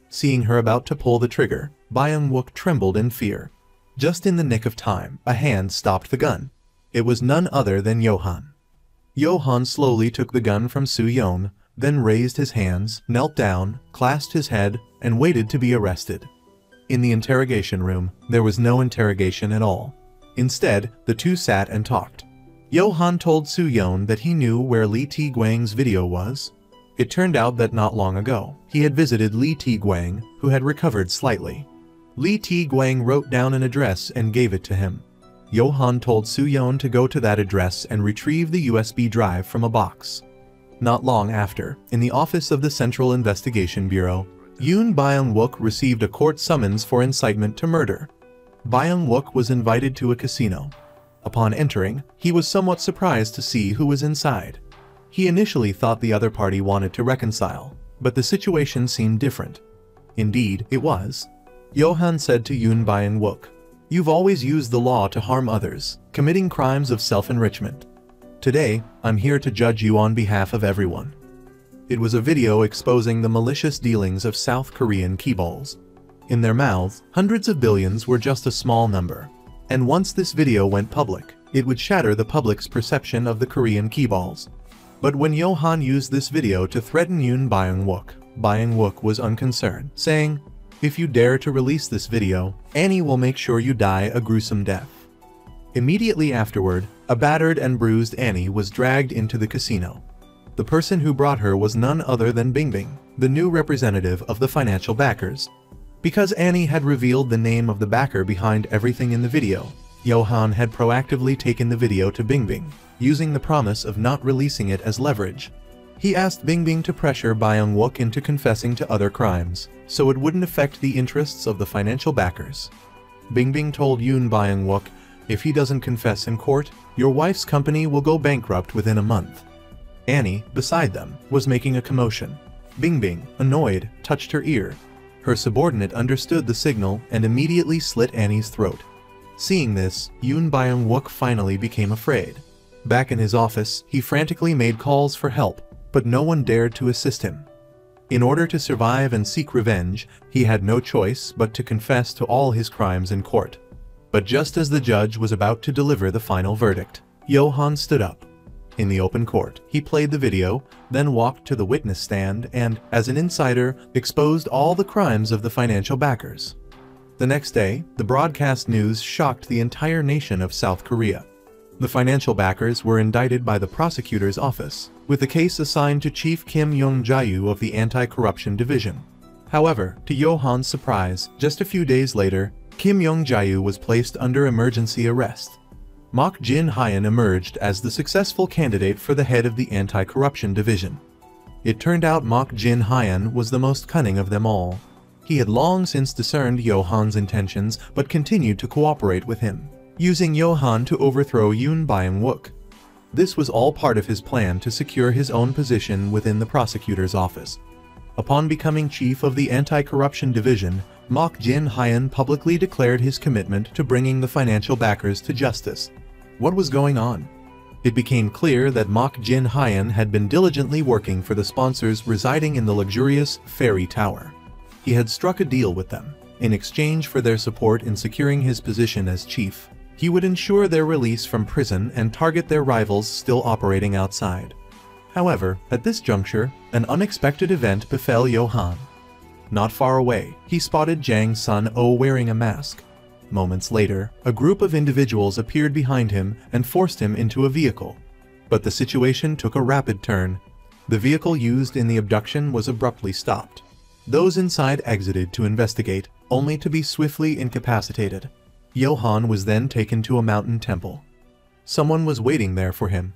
Seeing her about to pull the trigger, Byung-wook trembled in fear. Just in the nick of time, a hand stopped the gun. It was none other than Johan. Johan slowly took the gun from Soo-yeon, then raised his hands, knelt down, clasped his head, and waited to be arrested. In the interrogation room, there was no interrogation at all. Instead, the two sat and talked. Johan told Soo-yeon that he knew where Lee Tae-guang's video was. It turned out that not long ago, he had visited Lee Tae-guang, who had recovered slightly. Lee Tae-guang wrote down an address and gave it to him. Johan told Soo-yeon to go to that address and retrieve the USB drive from a box. Not long after, in the office of the Central Investigation Bureau, Yoon Byung-wook received a court summons for incitement to murder. Byung-wook was invited to a casino. Upon entering, he was somewhat surprised to see who was inside. He initially thought the other party wanted to reconcile, but the situation seemed different. Indeed, it was. Johan said to Yoon Byung-wook, "You've always used the law to harm others, committing crimes of self-enrichment. Today, I'm here to judge you on behalf of everyone." It was a video exposing the malicious dealings of South Korean keyballs. In their mouths, hundreds of billions were just a small number. And once this video went public, it would shatter the public's perception of the Korean keyballs. But when Johan used this video to threaten Yoon Byung-wook, Byung-wook was unconcerned, saying, "If you dare to release this video, Annie will make sure you die a gruesome death." Immediately afterward, a battered and bruised Annie was dragged into the casino. The person who brought her was none other than Bingbing, the new representative of the financial backers. Because Annie had revealed the name of the backer behind everything in the video, Johan had proactively taken the video to Bingbing, using the promise of not releasing it as leverage. He asked Bingbing to pressure Byung-wook into confessing to other crimes, so it wouldn't affect the interests of the financial backers. Bingbing told Yoon Byung-wook, "If he doesn't confess in court, your wife's company will go bankrupt within a month." Annie, beside them, was making a commotion. Bingbing, annoyed, touched her ear. Her subordinate understood the signal and immediately slit Annie's throat. Seeing this, Yoon Byung-wook finally became afraid. Back in his office, he frantically made calls for help, but no one dared to assist him. In order to survive and seek revenge, he had no choice but to confess to all his crimes in court. But just as the judge was about to deliver the final verdict, Johan stood up. In the open court, he played the video, then walked to the witness stand and, as an insider, exposed all the crimes of the financial backers. The next day, the broadcast news shocked the entire nation of South Korea. The financial backers were indicted by the prosecutor's office, with the case assigned to Chief Kim Yong-jae of the Anti-Corruption Division. However, to Johan's surprise, just a few days later, Kim Yong-jae was placed under emergency arrest. Mock Jin-hyun emerged as the successful candidate for the head of the Anti-Corruption Division. It turned out Mock Jin-hyun was the most cunning of them all. He had long since discerned Johan's intentions but continued to cooperate with him, using Johan to overthrow Yoon Byung-wook. This was all part of his plan to secure his own position within the prosecutor's office. Upon becoming chief of the Anti-Corruption Division, Mock Jin-hyun publicly declared his commitment to bringing the financial backers to justice. What was going on? It became clear that Mock Jin-hyun had been diligently working for the sponsors residing in the luxurious Fairy Tower. He had struck a deal with them. In exchange for their support in securing his position as chief, he would ensure their release from prison and target their rivals still operating outside. However, at this juncture, an unexpected event befell Johan. Not far away, he spotted Jang Sun-oh wearing a mask. Moments later, a group of individuals appeared behind him and forced him into a vehicle. But the situation took a rapid turn. The vehicle used in the abduction was abruptly stopped. Those inside exited to investigate, only to be swiftly incapacitated. Johan was then taken to a mountain temple. Someone was waiting there for him.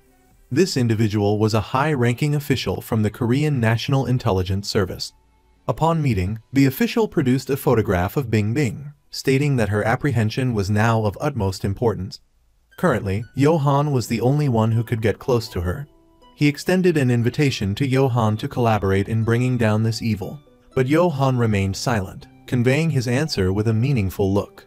This individual was a high-ranking official from the Korean National Intelligence Service. Upon meeting, the official produced a photograph of Bingbing, stating that her apprehension was now of utmost importance. Currently, Johan was the only one who could get close to her. He extended an invitation to Johann to collaborate in bringing down this evil. But Johann remained silent, conveying his answer with a meaningful look.